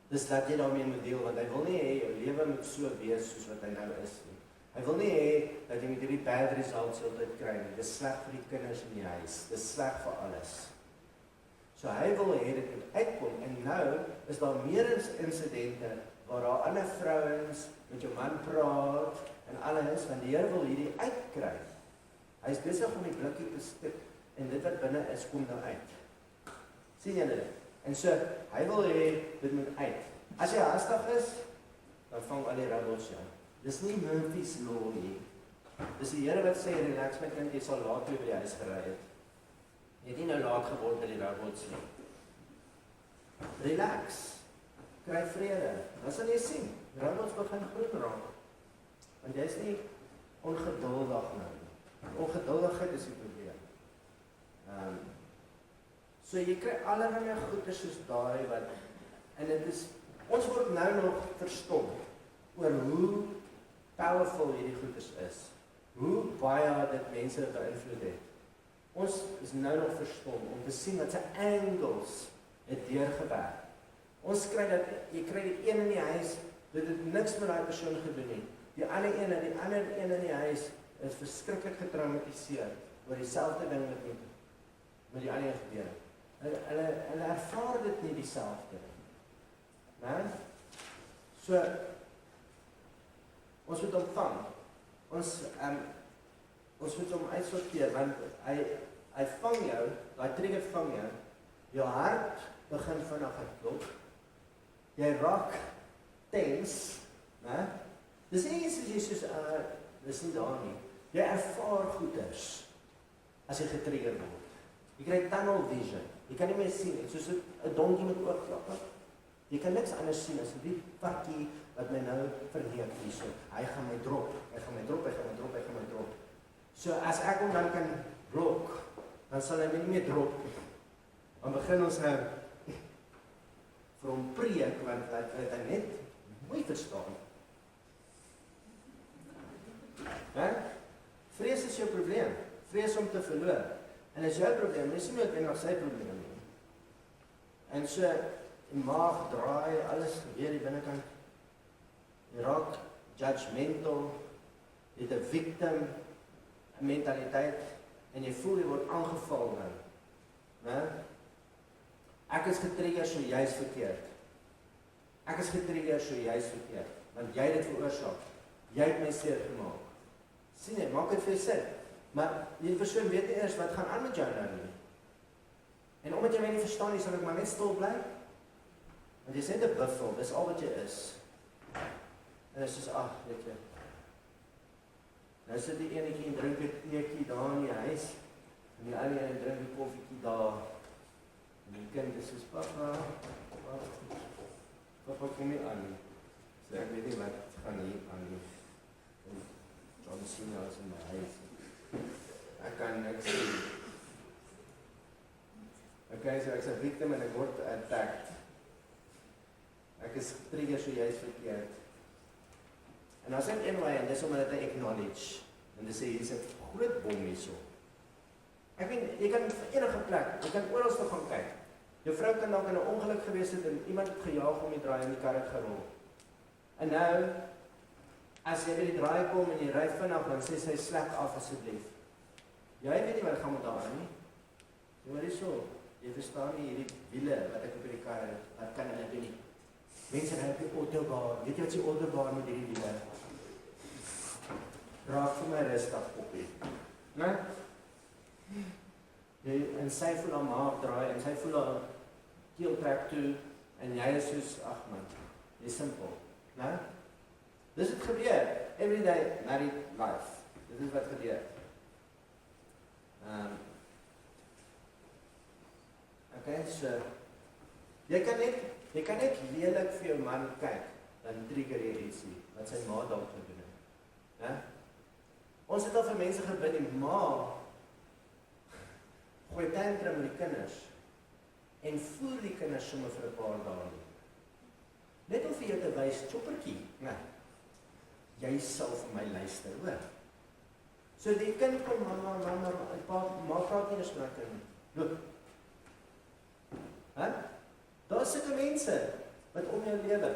Dis dat jy daarmee moet deel, want hy wil nie hê jou lewe moet so wees soos wat hy nou is nie. Hy wil nie hê dat jy met hierdie bad results altyd kry nie. Dis sleg vir die kinders in die huis. Dis sleg vir alles. So hy wil hê dit moet uitkom, en nou is daar meer insidente waar daar ander vrouens met jou man praat en alles, want die Here wil hierdie uitkry. Hy is besig om die blikkie te stik, en dit wat binne is, kom nou uit. Sien julle dit? En so, hy wil hê, dit moet uit. As jy haastig is, dan vang al die rebels jou. Dis nie Murphy's Law nie. Dis die Here wat sê, relax my kind, jy sal laat toe by die huis gery het. Jy het nie nou laat geword by die rebels nie. Relax. Kry vrede. Dan sal jy sien, die rebels begin groen raak. Want jy is nie ongeduldig nou. Ongeduldigheid is die probleem. So jy kry allerlei goeie soos daai wat, en dit is, ons word nou nog verstom oor hoe powerful hierdie goedes is. Hoe baie dit mense beïnvloed het. Ons is nou nog verstom om te sien wat sy angles het deurgewerk. Ons kry dat, jy kry die een in die huis, dit het niks met daai persoon gedoen nie. Die ander een in die huis is verskriklik getraumatiseerd oor dieselfde ding wat met die ander gebeur. Hulle ervaar dit nie dieselfde. So, ons moet ontvang. Ons moet hom uitsorteer, want hy vang jou, daai trigger vang jou, jou hart begin vinnig klop, jy raak tens, dis nie eens as jy soos, dis nie daar nie, jy ervaar goeders, as jy getrigger word. Jy kry tunnel vision, jy kan nie meer sien, soos 'n donkie met oogklappe. Jy kan niks anders sien as die pakkie wat my nou verneek hierso. Hy gaan my drop, hy gaan my drop. So as ek hom dan kan blok, dan sal hy my nie meer drop nie. Dan begin ons nou vir hom preek, want hy net mooi verstaan. Vrees is jou probleem, vrees om te verloor. En as jou probleem, dis nie noodwendig sy probleem nie. En so, die maag draai, alles gebeur die binnekant. Jy raak judgmental, jy het 'n victim mentaliteit, en jy voel jy word aangeval nou. Ek is getrigger so jy's verkeerd. Want jy het dit veroorsaak. Jy het my seer gemaak. Sien jy, maak dit vir sin. Maar die persoon weet nie eers wat gaan aan met jou nou nie. En omdat jy my nie verstaan nie, sal ek maar net stil bly. Want jy is net 'n buffel, dis al wat jy is. En dit is soos, weet jy. Nou sit die enetjie en drink 'n teetjie daar in die huis, en die ander een drink 'n koffietjie daar. En die kind is soos, papa kom nie aan nie. So ek weet nie wat gaan hier aan nie. En John Cena is in my huis. Ek kan niks sien. Okay, so ek is 'n victim en ek word attacked. Ek is getrigger so jy is verkeerd. En as ek eenwaai, en dis om dit te acknowledge, en te sê, hier is 'n groot bom hierso. Ek meen, jy kan vir enige plek, jy kan oral te gaan kyk. Jou vrou kan dalk in 'n ongeluk gewees het, en iemand het gejaag om die draai in die kar het gerol. En nou, As jy by die draai kom en jy ry vinnig, dan sê sy slek af asseblief. Jy weet nie wat gaan met daar nie. Jy maar so, jy verstaan nie hierdie wiele wat ek op die kar het, wat kan hulle doen nie. Mense ry op die autobaan, weet jy wat die autobaan met hierdie wiele? Raak vir my rustig op hier. Nee? En sy voel haar maag draai, en sy voel haar keel trek toe, en jy is soos, ag man, jy is simpel. Nee? Dis het gebeur, everyday married life. Dit is wat gebeur. Okay, so, jy kan net lelik vir jou man kyk, dan trigger jy iets nie, wat sy ma dalk gedoen het. Ja? Ons het al vir mense gebid, die ma gooi tantrum met die kinders en voer die kinders sommer vir 'n paar dae nie. Net om vir jou te wys, choppertjie, nee, jy sal vir my luister, hoor. So die kind kom, mama, ma praat nie eens met my kind. Look. Daar is sulke mense wat om jou lewe.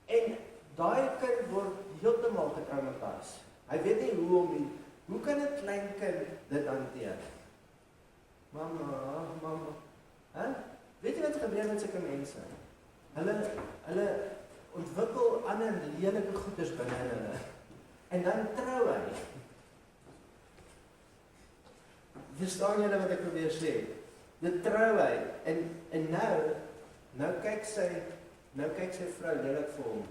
En daai kind word heeltemal getraumatiseer. Hy weet nie hoe kan 'n klein kind dit hanteer? Mama. Weet jy wat gebeur met sulke mense? Hulle ontwikkel ander lelike goeders binne hulle. En dan trou hy. Verstaan julle wat ek probeer sê? Dit trou hy. En nou kyk sy vrou lelik vir hom.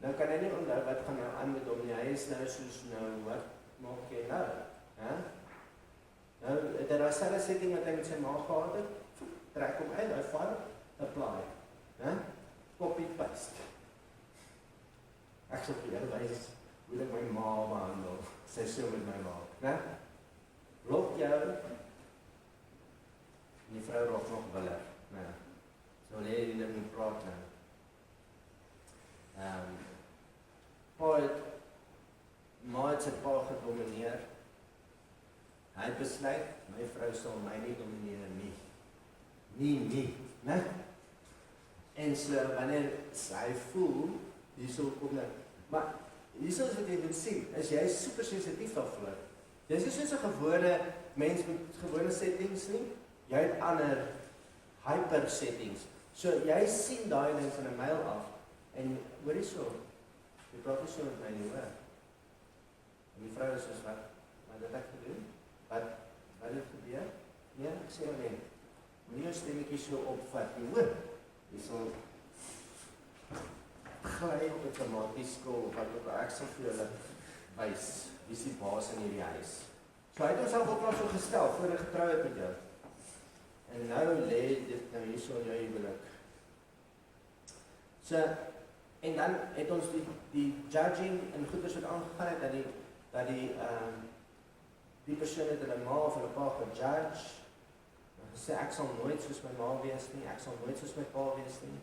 Nou kan hy nie onthou wat gaan nou aan met hom nie. Hy is nou soos wat maak jy nou? Nou, het hy daai selfe setting wat hy met sy ma gehad het, trek hom uit, hy val, apply. Copy paste. Ek sal vir jou wys hoe ek my ma behandel. Sy so met my maak, Blok jou, en die vrou raak nog willer, so wil jy die ding moet praat nou. Ma het sy pa gedomineer. Hy het besluit, my vrou sal my nie domineer nie. Nie, En so, wanneer sy voel, hierso kom nou. Maar, hierso is wat jy moet sien, is jy super sensitief daarvoor. Jy is nie soos 'n gewone mens met gewone settings nie. Jy het ander hyper settings. So, jy sien daai ding van 'n myl af, en hoor jy so, jy praat nie so met my nie, hoor. En die vrou is soos, wat het ek gedoen? Wat het gebeur? Nee, ek sê alleen, moenie jou stemmetjie so opvat nie, hoor. Jy sal gly op 'n tomatieskool, wat ek sal vir julle wys, wie is die baas in hierdie huis. So hy het homself ook nog so gestel, voor hy getrou het met jou. En nou lê dit nou hier so in jou huwelik. So, en dan het ons die judging en goeders wat aangegaan het, dat die persoon het hulle ma of hulle pa gejudge, en gesê, ek sal nooit soos my ma wees nie, ek sal nooit soos my pa wees nie.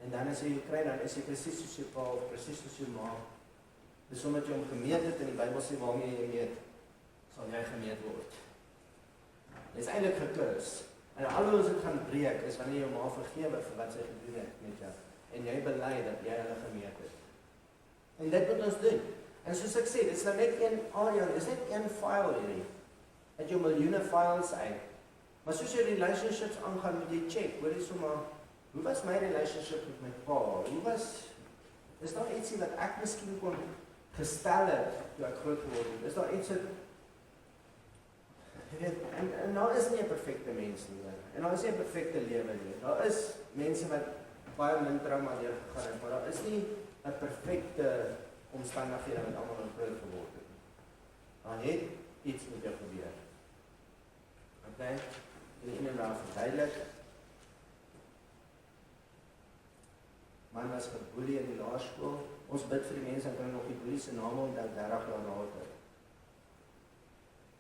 En dan as jy kry, dan is jy presies soos jou pa of presies soos jou ma. Dis omdat jy hom gemeet het, en die Bybel sê waarmee jy meet, sal jy gemeet word. Dit is eintlik gekus. En al hoe ons dit gaan breek, is wanneer jy jou ma vergewe vir wat sy gedoen het met jou. En jy bely dat jy hulle gemeet het. En dit moet ons doen. En soos ek sê, dit is nou net een area, dit is net een file hierdie. Het jou miljoene files uit. Maar soos jou relationships aangaan, moet jy check, hoor jy sommer, hoe was my relationship met my pa? Is daar ietsie wat ek miskien kon gestel het, toe ek groot geword het? Is daar iets wat, jy weet, en daar is nie 'n perfekte mens nie, en daar is nie 'n perfekte lewe nie. Daar is mense wat baie min trauma deurgegaan het, maar daar is nie 'n perfekte omstandighede wat almal in groot geword het. Daar het iets met jou gebeur. Okay? En in en daar verduidelik. Man was geboelie in die laerskool. Ons bid vir die mense, en kan nog die boelie se name onthou 30 jaar later.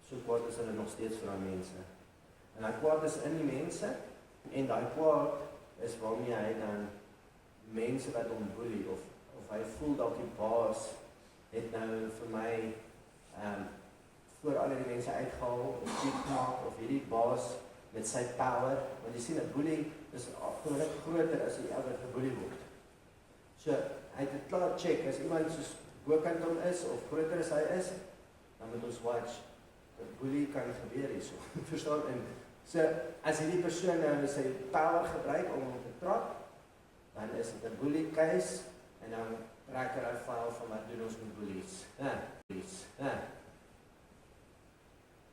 So kwaad is hulle nog steeds vir die mense. En daai kwaad is in die mense, en daai kwaad is waarmee hy dan mense wat hom boelie, of hy voel dat die baas het nou vir my voor al die mense uitgehaal, of diep maak, of hierdie baas met sy power, want jy sien, 'n boelie is gewoonlik groter as die ou wat geboelie word. So, hy het dit klaar check, as iemand soos bokant hom is, of groter as hy is, dan moet ons watch, dat boelie kan gebeur hierso, verstaan, en so, as hierdie persoon nou sy power gebruik om hom te trap, dan is dit 'n boelie case, en dan trek hy die file van wat doen ons met boelies,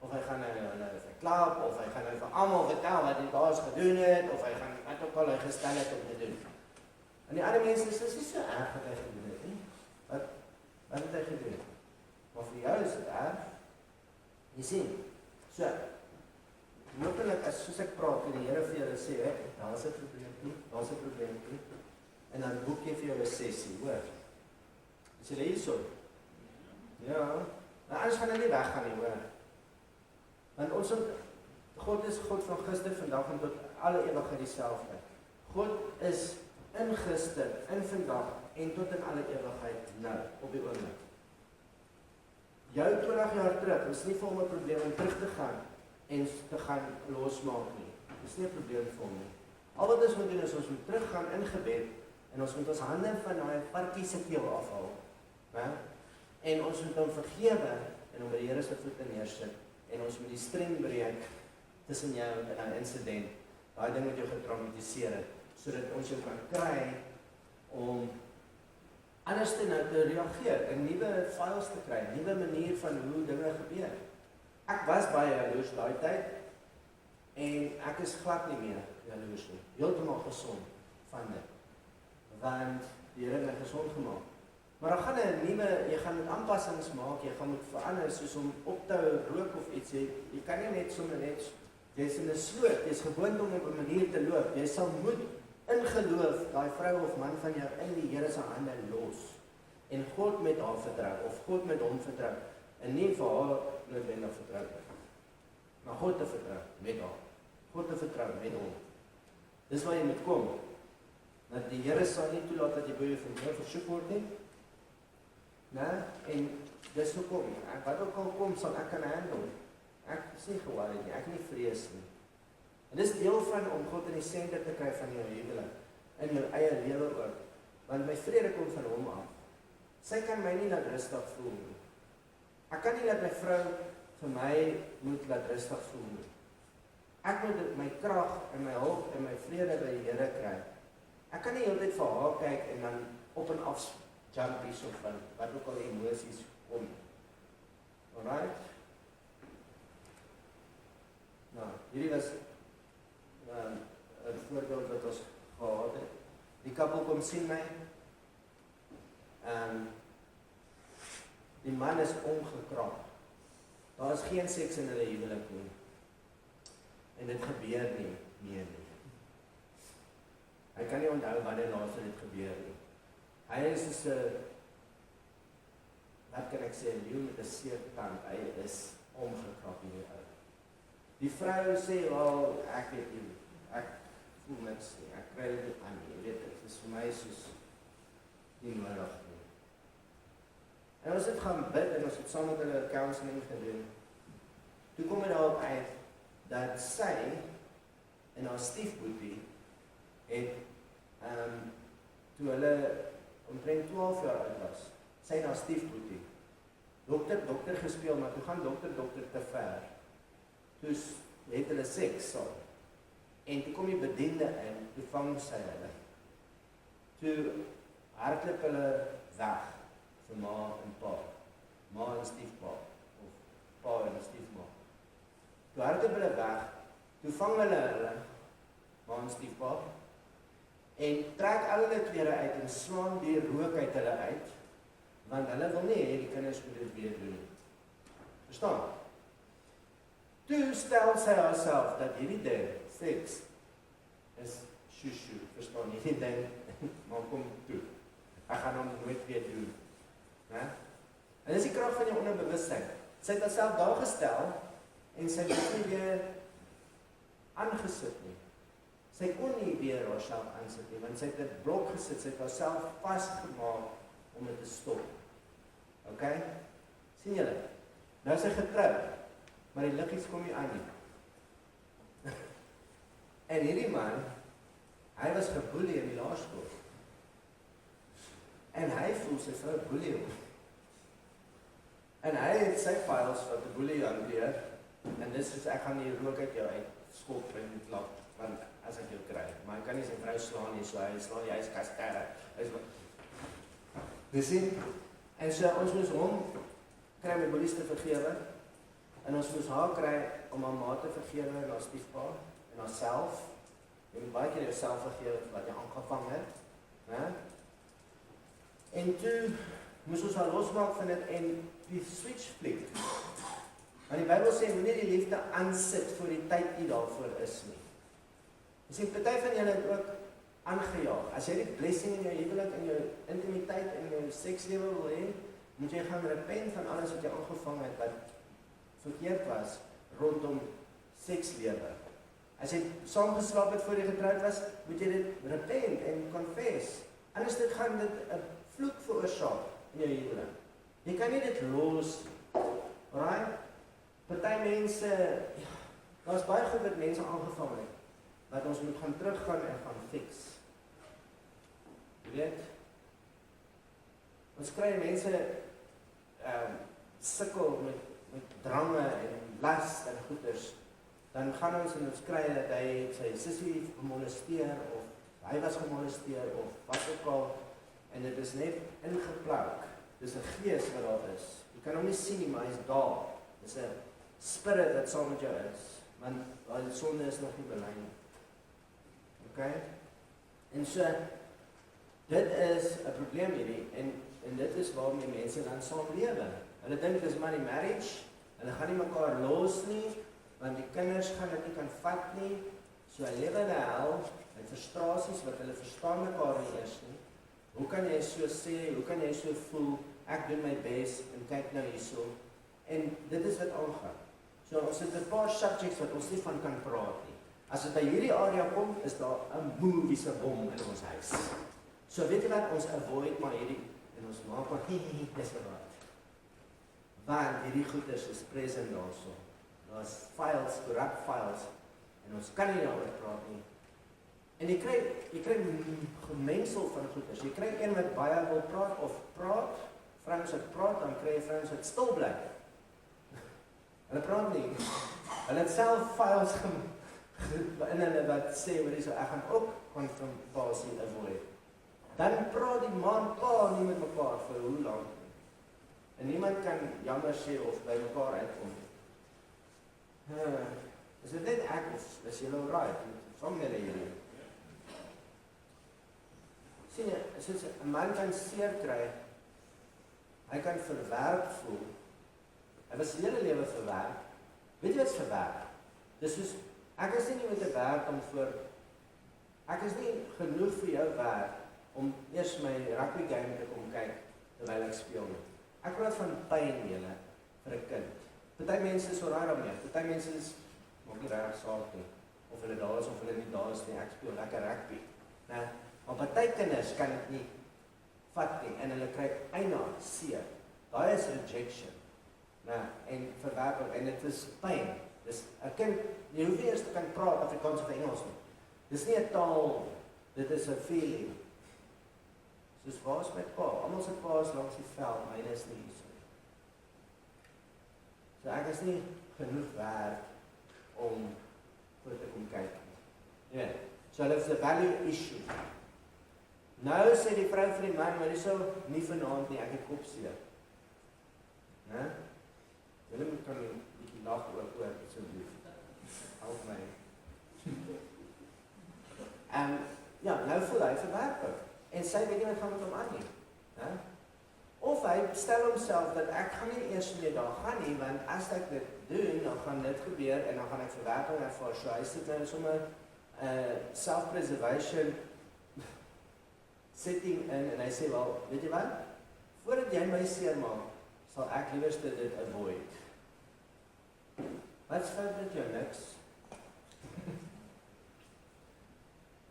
of hy gaan nou verklaap, of hy gaan nou vir almal vertel wat die baas gedoen het, of hy gaan wat ook al hy gestel het om te doen. En die ander mense is nie so erg wat hy gedoen het nie. Wat het hy gedoen? Maar vir jou is dit erg. Jy sien, so, moontlik as soos ek praat en die Here vir julle sê, daar's 'n probleem nie, en dan boek jy vir jou 'n sessie, hoor. Is jy hierso? Ja, nou anders gaan hy nie weggaan nie, hoor. Want God is God van gister, vandag en tot alle ewigheid dieselfde. God is in gister, in vandag en tot in alle ewigheid nou, op die oomblik. Jou 20 jaar terug is nie vir hom 'n probleem om terug te gaan en te gaan losmaak nie. Dis nie 'n probleem vir hom nie. Al wat ons moet doen is ons moet teruggaan in gebed en ons moet ons hande van daai varkie se keel afhaal. Né? En ons moet hom vergewe en hom by die Here se voete neersit en ons moet die streng breek tussen jou en daai insident. Daai ding wat jou getraumatiseer het, sodat ons jou kan kry om anders te reageer, 'n nuwe files te kry, 'n nuwe manier van hoe dinge gebeur. Ek was baie jaloers daai tyd en ek is glad nie meer jaloers nie. Heeltemal gesond van dit. Want die Here het my gesond gemaak. Maar dan gaan jy gaan met aanpassings maak, jy gaan moet verander, soos om op te hou rook of iets. Jy kan nie net sommer net, jy's in 'n sloot, jy's gewoond om op 'n manier te loop. Jy sal moet in geloof daai vrou of man van jou in die Here se hande los en God met haar vertrou of God met hom vertrou en nie vir haar noodwendig vertrou nie, maar God te vertrou met haar, God te vertrou met hom. Dis waar jy moet kom, dat die Here sal nie toelaat dat jy by jou vriendin versoek word nie, en dis hoekom, wat ook al kom sal ek kan handle. Ek is nie geworried nie, ek nie vrees nie. En dis deel van om God in die senter te kry van jou huwelik, in jou eie lewe ook, want my vrede kom van hom af. Sy kan my nie laat rustig voel nie. Ek kan nie laat my vrou vir my moet laat rustig voel nie. Ek moet my krag en my hulp en my vrede by die Here kry. Ek kan nie heeltyd vir haar kyk en dan op en af jumpies of van wat ook al emosies kom. Alright? Nou, hierdie was 'n voorbeeld wat ons gehad het. Die koppel kom sien my. Die man is omgekrap. Daar is geen seks in hulle huwelik nie. En dit gebeur nie meer nie. Hy kan nie onthou wanneer laas dit gebeur nie. Hy is soos 'n, wat kan ek sê, 'n leeu met 'n seer tand. Hy is omgekrap hier uit. Die vrou sê, wel, ek weet nie, ek voel niks nie, ek kry dit aan nie, jy weet, dit is vir my soos nie nodig nie. En ons het gaan bid en ons het saam met hulle counseling gedoen. Toe kom het daarop uit dat sy en haar stiefboetie het, toe hulle omtrent 12 jaar oud was, sy en haar stiefboetie, dokter gespeel, maar toe gaan dokter te ver. Toe het hulle seks saam. En toe kom die bediende in, toe vang sy hulle. Toe hardloop hulle weg vir ma en pa. Ma en stiefpa, of pa en stiefma. Toe hardloop hulle weg, toe vang hulle, ma en stiefpa, en trek al hulle klere uit en slaan die rook uit hulle uit, want hulle wil nie hê die kinders moet dit weer doen. Verstaan? Toe stel sy haarself dat hierdie ding, seks, is shushu, verstaan, hierdie ding, maar kom toe. Ek gaan hom nooit weer doen. En dis die krag van jou onderbewusheid. Sy het haarself daar gestel, en sy het nie weer aangesit nie. Sy kon nie weer haarself aansit nie, want sy het 'n blok gesit, sy het haarself vasgemaak om dit te stop. Ok? Sien julle? Nou is sy getroud, maar die liggies kom nie aan nie. En hierdie man, hy was geboelie in die laerskool. En hy voel sy vrou boelie hom. En hy het sy files wat 'n boelie hanteer, en dis is ek gaan die rook uit jou uit skop en klap, want as ek jou kry, maar hy kan nie sy vrou slaan nie, so hy slaan die huiskaskerre. Dis sien? En so ons moes hom kry om die boelies te vergewe, en ons moes haar kry om haar ma te vergewe en haar stiefpa, en haarself. Jy moet baie keer jouself vergewe wat jy aangevang het. Né? En toe moes ons haar losmaak van dit en die switch fliek. Want die Bybel sê, moenie die liefde aansit voor die tyd nie daarvoor is nie. Jy sien, party van julle het ook aangejaag. As jy die blessing in jou huwelik, in jou intimiteit, in jou sekslewe wil hê, moet jy gaan repent van alles wat jy aangevang het, wat verkeerd was, rondom sekslewe. As jy saamgeslaap het voor jy getroud was, moet jy dit repent en confess. Anders dit gaan dit 'n vloek veroorsaak in jou huwelik. Jy kan nie dit los. Alright? Party mense, ja, daar's baie goed wat mense aangevang het, wat ons moet gaan teruggaan en gaan fix. Jy weet, ons kry mense sukkel met drange en last en goeders, dan gaan ons en ons kry dat hy sy sussie gemolesteer, of hy was gemolesteer, of wat ook al, en dit is net ingeplak. Dis 'n gees wat daar is. Jy kan hom nie sien nie, maar hy's daar. Dis 'n spirit wat saam met jou is, want die sonde is nog nie bely nie. Okay? En so, dit is 'n probleem hierdie, en dit is waarmee mense dan saam lewe. Hulle dink dis maar die marriage, hulle gaan nie mekaar los nie, want die kinders gaan dit nie kan vat nie, so hulle lewe in 'n hel, met frustrasies wat hulle verstaan mekaar nie eers nie. Hoe kan jy so sê, hoe kan jy so voel, ek doen my bes, en kyk nou hierso, en dit is wat aangaan. So ons het 'n paar subjects wat ons nie van kan praat nie. As dit by hierdie area kom, is daar 'n movie se bom in ons huis. So weet jy wat, ons avoid maar hierdie, en ons maak maar, dis wat. Want hierdie goeders is present daarso. Daar's files, corrupt files, en ons kan nie daaroor praat nie. En jy kry gemengsel van goeders. Jy kry een wat baie wil praat, of praat, vrouens wat praat, dan kry jy vrouens wat stil bly. Hulle praat nie. Hulle het self files in hulle wat sê, maar ek gaan ook confrontasie avoid. Dan praat die man, pa, nie met mekaar vir hoe lang. En niemand kan jammer sê of by mekaar uitkom. Is dit net ek of is julle alright? Som julle hierdie. Sien jy, soos 'n man kan seer kry, hy kan verwerp voel. Hy was sy hele lewe verwerp. Weet jy wat is verwerp? Dis soos, ek is nie met 'n werk om ek is nie genoeg vir jou werk om eers my rugby game te kom kyk terwyl ek speel nie. Ek praat van pyn julle vir 'n kind. Party mense is so raar daarmee. Party mense is maak nie reg saak nie. Of hulle daar is of hulle nie daar is nie. Ek speel lekker rugby. Nou, maar party kinders kan dit nie vat nie en hulle kry eienaar seer. Daai is rejection. Nou, en verwerping en dit is pyn. Dis 'n kind, jy hoef nie eers te kan praat Afrikaans of Engels nie. Dis nie 'n taal, dit is 'n feeling. Soos waar is my pa? Almal se pa is langs die veld, myne is nie hier so. So ek is nie genoeg werd om voor te kom kyk. Ja, so hulle is 'n value issue. Nou sê die vrou vir die man, maar dis so nie vanaand nie, ek het kopseer. Né? Julle moet kan 'n bietjie lag oor asseblief. Help my. Ja, nou voel hy verwerping. En sy weet nie wat gaan met hom aan nie. Né? Of hy stel homself dat ek gaan nie eers meer daar gaan nie, want as ek dit doen, dan gaan dit gebeur en dan gaan ek verwerping ervaar. So hy sit nou sommer self-preservation setting in en hy sê, wel, weet jy wat? Voordat jy my seer maak, sal ek liewerste dit avoid. Wat is fout met jou niks?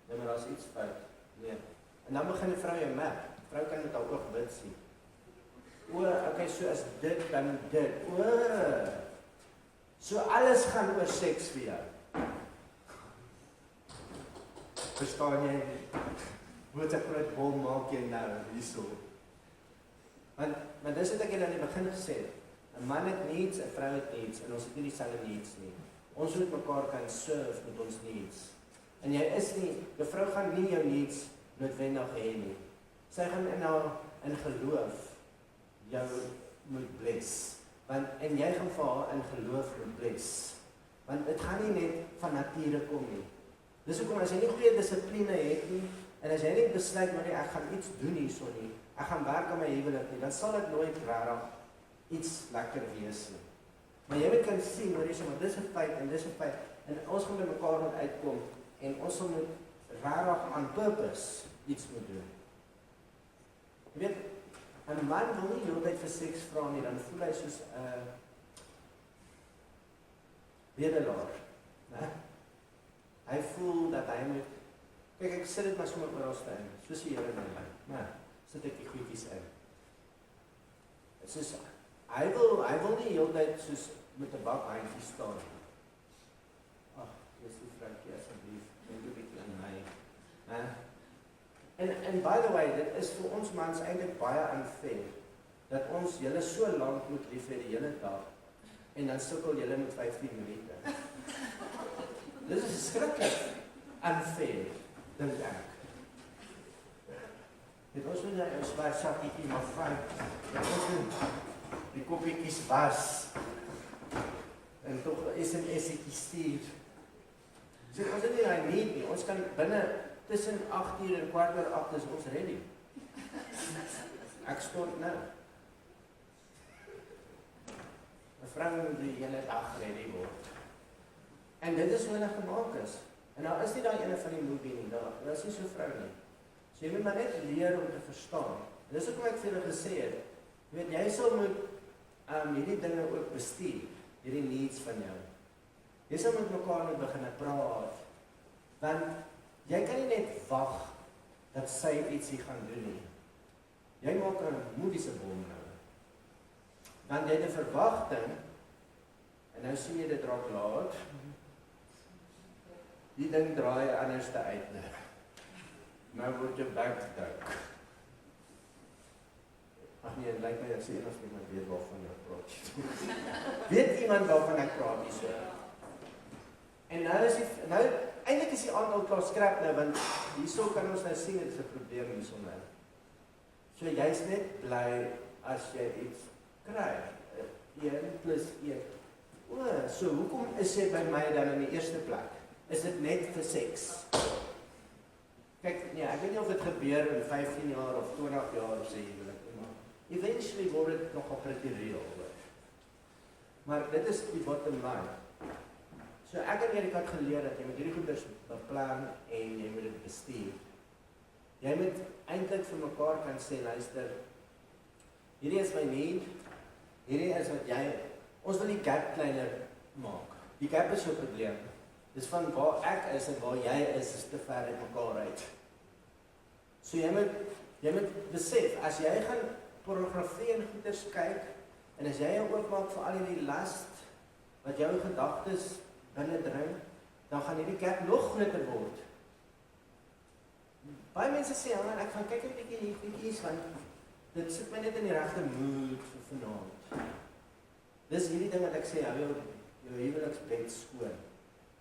Ja, maar as iets fout, nee. En dan begin die vrou jou merk. Die vrou kan met haar oog wit sien. Okay, so as dit, dan dit. So alles gaan oor seks vir jou. Verstaan jy? Wat ek groot bol maak jy nou, hierso. Want dis wat ek julle aan die begin gesê het. 'n man het needs, 'n vrou het needs, en ons het nie dieselfde needs nie. Ons moet mekaar kan serve met ons needs. En jy is nie, die vrou gaan nie jou needs noodwendig hê nie. Sy gaan in geloof jou moet bless. En jy gaan vir haar in geloof moet bless. Want dit gaan nie net van nature kom nie. Dis hoekom as jy nie goeie dissipline het nie, en as jy nie besluit maar ek gaan iets doen hierso nie, ek gaan werk aan my huwelik nie, dan sal dit nooit regtig iets lekker wees nie. Maar jy moet kan sien, maar dis 'n feit en dis 'n feit, en ons gaan by mekaar moet uitkom, en ons sal moet regtig aan purpose iets moet doen. Jy weet, 'n man wil nie heeltyd vir seks vra nie, dan voel hy soos 'n bedelaar, né? Hy voel dat hy moet, kyk ek sit dit maar sommer oral staan, soos die Here in my lewe, né? Sit ek die goedjies in. Soos, hy wil nie heeltyd soos met 'n bak handjie staan. Ag, Jesus vroukie asseblief, dink 'n bietjie aan my, né? En by the way, dit is vir ons mans eintlik baie unfair, dat ons julle so lank moet lief hê die hele dag, en dan sukkel julle met 15 minute. Dit is skrikkelik unfair, dink ek. Dit was nie een zwaar zakkie, maar fijn. Dat was die kopiekies was. En toch is een essetje stuur. So, ons het nie daai need nie. Ons kan binnen tussen 8 uur en 7:15 is ons ready. Ek stort nou. 'n Vrou moet die hele dag ready word. En dit is hoe hulle gemaak is. En nou is nie daai ene van die movie nie, daar is nie so vrou nie. So jy moet maar net leer om te verstaan. En dis ook wat ek vir julle gesê het. Jy weet, jy sal moet hierdie dinge ook bestuur, hierdie needs van jou. Jy sal met mekaar moet begin praat. Want jy kan nie net wag dat sy ietsie gaan doen nie. Jy maak 'n moediese bom nou. Want jy het 'n verwagting, en nou sien jy dit raak laat. Die ding draai anderste uit nou. Nou word jou bek dik. Ag nee, het lyk my as een of iemand weet waarvan ek praat. Weet iemand waarvan ek praat hier so? En nou eintlik is die aantal klaar skrap nou, want hierso kan ons nou sien, dit is 'n probleem hierso nou. So jy's net bly as jy iets kry. 1 plus 1. O, so hoekom is jy by my dan in die eerste plek? Is dit net vir seks? Kyk, nee, ek weet nie of dit gebeur in 15 jaar of 20 jaar of sê huwelik, maar eventually word dit nogal pretty real. Maar dit is die bottom line. So ek het Erik geleer dat jy moet hierdie goeders beplan en jy moet dit bestuur. Jy moet eintlik vir mekaar kan sê, luister, hierdie is my need, hierdie is wat jy, ons wil die gap kleiner maak. Die gap is jou probleem. Dis van waar ek is en waar jy is te ver uit mekaar uit. So jy moet besef, as jy gaan pornografie en goeders kyk, en as jy jou oopmaak vir al die last, wat jou gedagtes binnendring, dan gaan hierdie gap nog groter word. Baie mense sê, ek gaan kyk 'n bietjie hier goedjies, want dit sit my net in die regte mood vir vanaand. Dis hierdie ding wat ek sê, hou jou huweliksbed skoon.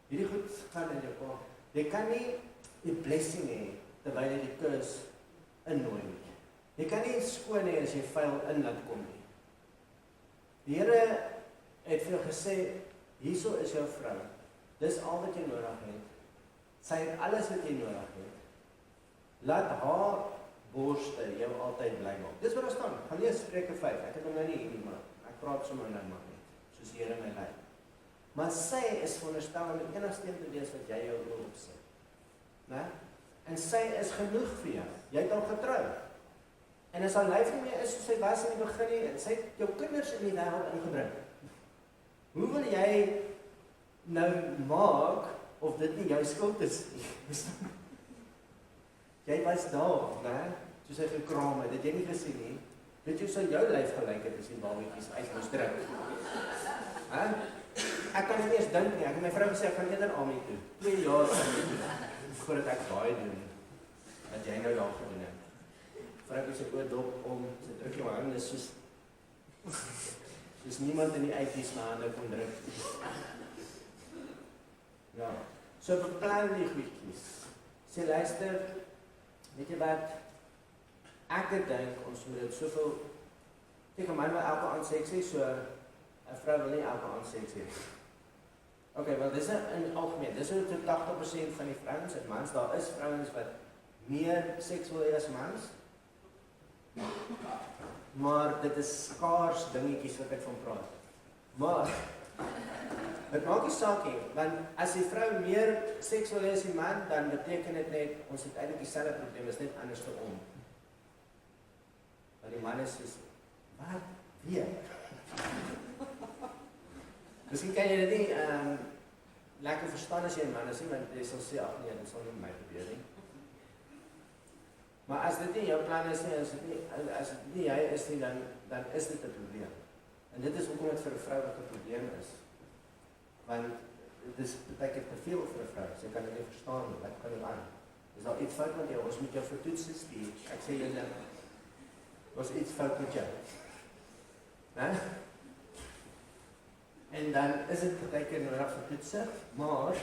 Hierdie goed gaan in jou kop. Jy kan nie die blessing hê, terwyl jy die curse innooi nie. Jy kan nie skoon hê as jy vuil in laat kom nie. Die Here het vir jou gesê, hierso is jou vrou. Dis al wat jy nodig het. Sy het alles wat jy nodig het. Laat haar borste jou altyd bly maak. Dis wat daar staan. Gaan lees Spreuke 5. Ek het hom nou nie hier nie, maar ek praat sommer nou maar net, soos die Here my lei. Maar sy is veronderstel om die enigste een te wees wat jy jou oor opsit. Né? En sy is genoeg vir jou. Jy het al getrou. En as haar lyf nie meer is soos sy was in die begin nie, en sy het jou kinders in die wêreld ingebring. Hoe wil jy nou maak of dit nie jou skuld is nie? Jy was daar, né? Soos hy gekraam het, het jy nie gesien nie? Weet jy hoe sou jou lyf gelyk het as die babietjies uit moes druk? Ek kan nie eens dink nie, ek het my vrou gesê, ek gaan eerder aan my toe. 2 jaar voordat ek daai doen, wat jy nou daar gedoen het. Vrou is ek oor dop om, sy druk jou handen, is soos, soos niemand in die 80's na hande kon druk. Ja, so beplan die goedjies. Sê luister, weet jy wat, ek dink ons moet dit soveel, kyk, 'n man wil elke aand seks hê, so 'n vrou wil nie elke aand seks hê. Okay, wel dis in die algemeen, dis so tot 80% van die vrouens en mans, daar is vrouens wat meer seks wil hê as mans, maar dit is skaars dingetjies wat ek van praat. Maar dit maak nie saak nie, want as die vrou meer seks wil hê as die man, dan beteken dit net, ons het eintlik dieselfde probleem, is net andersom. Want die man is soos, wat? Wie? Miskien kan jy dit nie lekker verstaan as jy 'n man is nie, want jy sal sê, ag nee, dit sal nie met my gebeur nie. Maar as dit nie jou plan is nie, as dit nie jy is nie, dan is dit 'n probleem. En dit is hoekom dit vir 'n vrou ook 'n probleem is. Want dit is baie keer te veel vir 'n vrou. Sy kan dit nie verstaan nie. Wat kan jy aan? Is daar iets fout met jou? Ons moet jou vir toetse stuur. Ek sê julle, was iets fout met jou. Né? En dan is dit baie keer nodig vir toetse, maar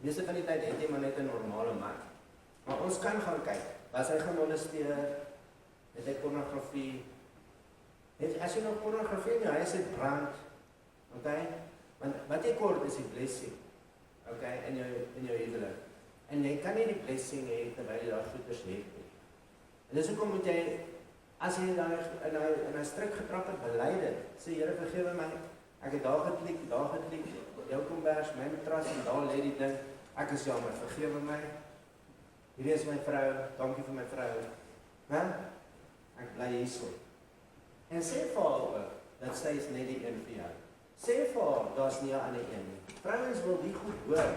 meeste van die tyd het jy maar net 'n normale man. Maar ons kan gaan kyk. Was hy gemolesteer? Het hy pornografie? As jy nog pornografie in jou huis het brand, okay? Want wat jy kort is die blessing, okay, in jou huwelik. En jy kan nie die blessing hê terwyl jy daar goeders het nie. En dis hoekom moet jy, as jy dan in 'n struik getrap het, bely dit. Sê Here, vergewe my. Ek het daar geklik, jou kombers, my matras en daar lê die ding. Ek is jammer, vergewe my. Hierdie is my vrou, dankie vir my vrou. Né? Ek bly hierso. En sê vir haar ook, dat sy is net die een vir jou. Sê vir haar, daar's nie 'n ander een nie. Vrouens wil die goed hoor.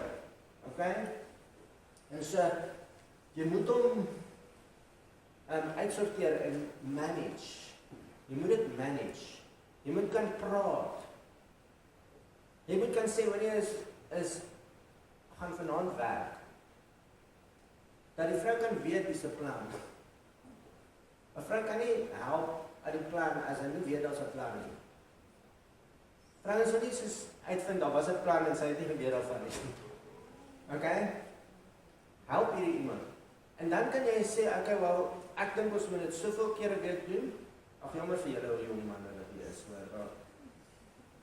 Okay? En so, jy moet hom uitsorteer en manage. Jy moet dit manage. Jy moet kan praat. Jy moet kan sê, wanneer is gaan vanaand werk. Dat die vrou kan weet wie se plan. 'n Vrou kan nie help uit die plan as hy nie weet daar's 'n plan nie. Vrouens wil nie soos uitvind, daar was 'n plan en sy het nie geweet daarvan nie. Okay? Help hierdie iemand. En dan kan jy sê, okay, wel, ek dink ons moet dit soveel kere 'n week doen. Ag, jammer vir julle ou jong manne wat hier is, maar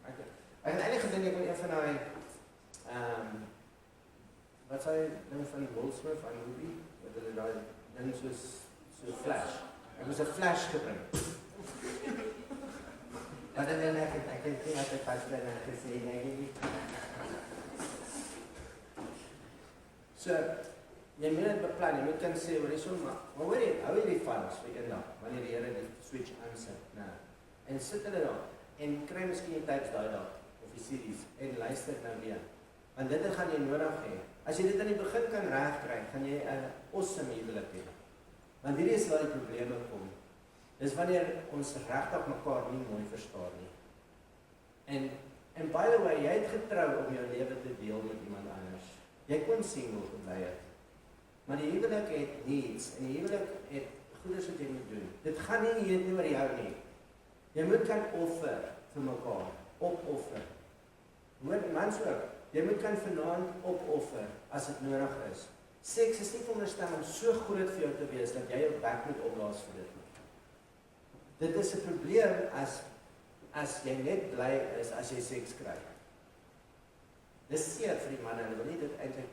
ek het eintlik gedink ek wil een van daai wat sê ding van Will Smith aan movie, wat hulle daai ding so flash. Ek moes 'n flash gebring. Maar dan ek het nie altyd pas bly en gesê nee. So, jy moet dit beplan, jy moet kan sê, hoor jy so, maar hoor jy, hou jy die vals vir eendag, wanneer die Here die switch aansit, nou, en sit hulle daar, en kry miskien die types daai dag, of die series, en luister nou weer, want dit gaan jy nodig hê. As jy dit aan die begin kan regkry, gaan jy 'n awesome huwelik hê. Want hierdie is waar die probleme kom. Dis wanneer ons regtig mekaar nie mooi verstaan nie. En by the way, jy het getrou om jou lewe te deel met iemand anders. Jy kon single gebly het. Maar die huwelik het needs, en die huwelik het goeders wat jy moet doen. Dit gaan nie hier oor jou nie. Jy moet kan offer vir mekaar, opoffer. Hoor, mans ook, jy moet kan vanaand opoffer as dit nodig is. Seks is nie veronderstel om so groot vir jou te wees dat jy jou bek moet opblaas vir dit. Dit is 'n probleem as jy net bly is as jy seks kry. Dis seer vir die manne, hulle wil nie dit eintlik,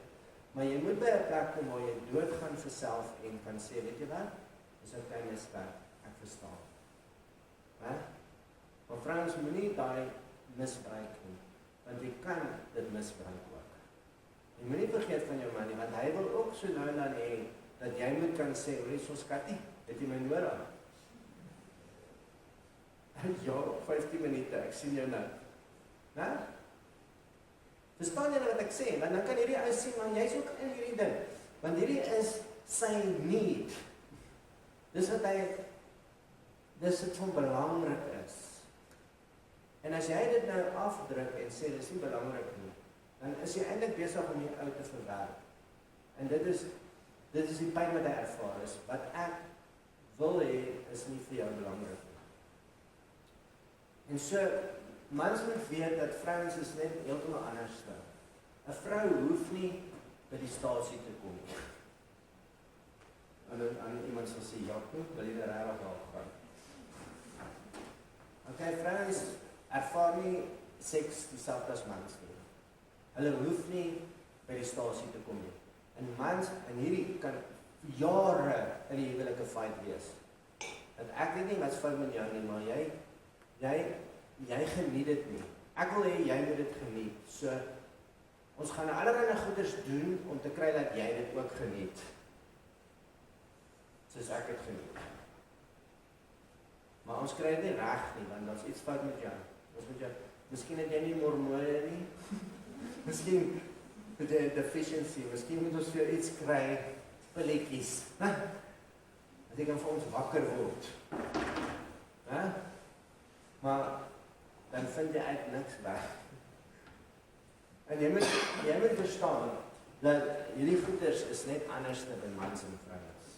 maar jy moet by 'n plek kom waar jy doodgaan vir self en kan sê, weet jy wat? Dis okay, misbruik, ek verstaan. Maar vrouens moenie daai misbruik nie, want jy kan dit misbruik ook. Jy moenie vergeet van jou man nie, want hy wil ook so nou en dan hê dat jy moet kan sê, hoor jy so skattie, het jy my nodig? Ja, 15 minute, ek sien jou nou. Né? Verstaan jy wat ek sê? Want dan kan hierdie ou sien, maar jy's ook in hierdie ding. Want hierdie is sy need. Dis wat van belangrik is. En as jy dit nou afdruk en sê, dis nie belangrik nie, dan is jy eintlik besig om jou ou te verwerk. En dit is die pyn wat hy ervaar is. Wat ek wil hê, is nie vir jou belangrik nie. En so, mans moet weet dat vrouens is net heeltemal anders. 'n Vrou hoef nie by die stasie te kom. En iemand sal sê, Jaco, wil jy daar regtig daar gaan? Okay, vrouens ervaar nie seks dieselfde as mans nie. Hulle hoef nie by die stasie te kom nie. En mans, en hierdie kan jare in die huwelike fight wees. En ek weet nie wat fout met jou nie, maar jy geniet dit nie. Ek wil hê jy moet dit geniet. So, ons gaan allerlei goeders doen om te kry dat jy dit ook geniet. Soos ek het geniet. Maar ons kry dit nie reg nie, want daar's iets fout met jou. Ons moet jou, miskien het jy nie hormone nie. Miskien met die deficiency, miskien moet ons vir iets kry, pilletjies. Dat jy kan vir ons wakker word. Maar dan vind jy uit niks weg. En jy moet verstaan dat hierdie goeders is net anders by mans en vrouens.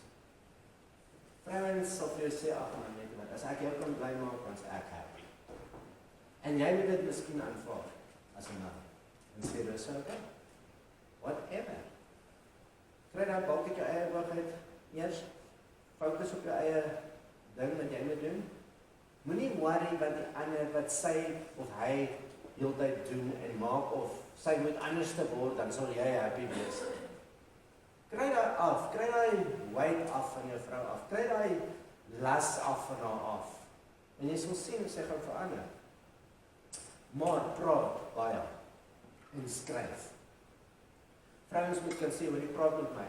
Vrouens sal vir jou sê, ag man, weet jy wat, as ek jou kan bly maak, dan is ek happy. En jy moet dit miskien aanvaar as 'n man. En sê, dis okay. Whatever. Kry daar balk uit jou eie oog uit. Eers, fokus op jou eie ding wat jy moet doen. Moenie worry wat die ander, wat sy of hy heeltyd doen en maak of sy moet anders te word, dan sal jy happy wees. Kry daai af, kry daai weight af van jou vrou af, kry daai las af van haar af. En jy sal sien, sy gaan verander. Maar praat baie en skryf. Vrouens moet kan sê, wanneer jy praat met my,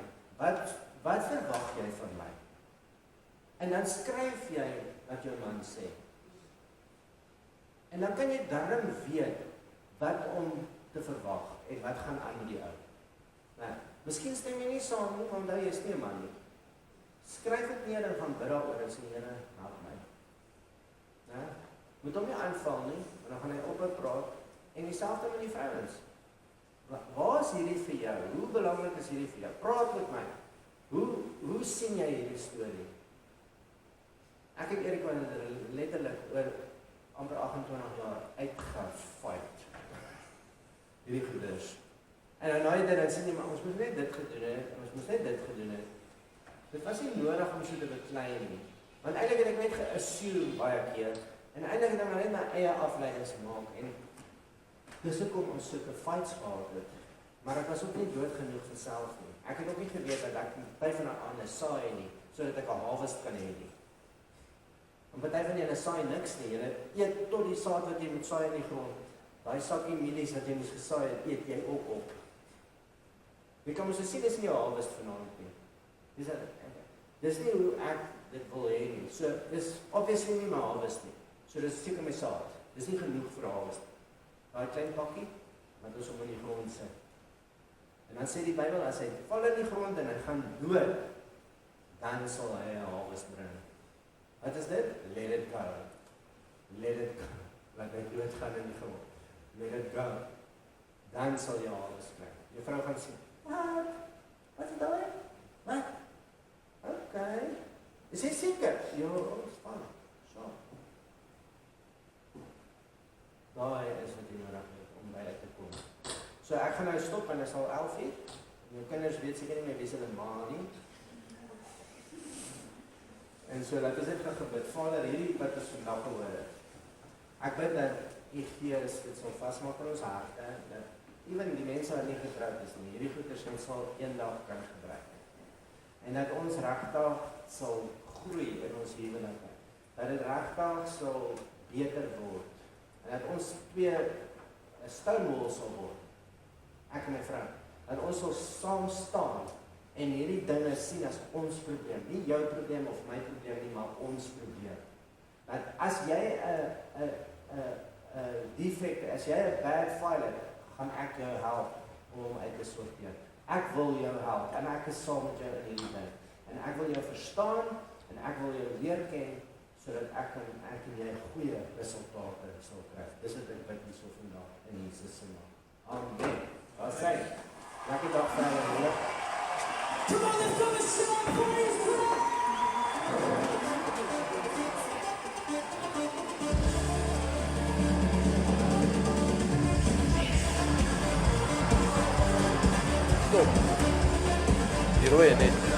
wat verwag jy van my? En dan skryf jy wat jou man sê. En dan kan jy darm weet wat om te verwag en wat gaan aan met die ou. Nou, miskien stem jy nie saam nie, want jy is nie 'n man nie. Skryf dit neer en gaan bid daaroor en sê, Here, help my. Nou, moet hom nie aanval nie, want dan gaan hy ophou praat. En dieselfde met die vrouens. Waar is hierdie vir jou? Hoe belangrik is hierdie vir jou? Praat met my. Hoe sien jy hierdie storie? Ek het Erika letterlik oor amper 28 jaar uitgefight. Hierdie goeders. En dan nou dan sê jy, maar ons moet net dit gedoen het, ons moet net dit gedoen het. Dit was nie nodig om so te beklei nie. Want eintlik het ek net ge-assume baie keer, en eintlik het ek maar net my eie afleidings gemaak, en dis hoekom ons sulke fights gehad het. Maar ek was ook nie dood genoeg vir self nie. Ek het ook nie geweet dat ek party van 'n ander saai nie, sodat ek 'n harvest kan hê nie. En party van julle saai niks nie, julle eet tot die saad wat jy moet saai in die grond. Daai sakkie mielies wat jy moes gesaai het, eet jy ook op. Jy kan mos sê, dis nie 'n harvest vanaand nie. Dis nie hoe ek dit wil hê nie. So, dis obviously nie my harvest nie. So, dis seker my saad. Dis nie genoeg vir 'n harvest. Daai klein pakkie, wat ons om in die grond sit. En dan sê die Bybel, as hy val in die grond en hy gaan dood, dan sal hy 'n harvest bring. Wat is dit? Let it go. Let it go. Laat hy dood gaan in die grond. Let it go. Dan sal jy 'n harvest kry. Jou vrou gaan sê, wat is daai? Wat? Okay. Is jy seker? Ja, span. So. Daai is wat jy nodig het om by dit te kom. So ek gaan nou stop en dit sal 11:00. Jou kinders weet seker nie meer wie se hulle ma nie. En so laat ons net gebid. Vader, hierdie wat ons vandag gehoor het. Ek bid dat U Gees dit sal vasmaak in ons harte, dat ewen die mense wat nie getroud is nie, hierdie goeders sal eendag kan gebruik. En dat ons regtig sal groei in ons huwelike. Dat dit regtig sal beter word. En dat ons twee 'n stonewall sal word. Ek en my vrou. Dat ons sal saam staan en hierdie dinge sien as ons probleem. Nie jou probleem of my probleem nie, maar ons probleem. Dat as jy 'n defect, as jy 'n bad file het, gaan ek jou help om hom uit te sorteer. Ek wil jou help en ek is saam met jou in hierdie ding. En ek wil jou verstaan en ek wil jou leer ken sodat ek en jy goeie resultate sal kry. Dis wat ek bid hierso vandag in Jesus se naam. Amen. Wat sê? Lekker dag verder, hoor. Come on, let's go to Sean, praise God. genooi het.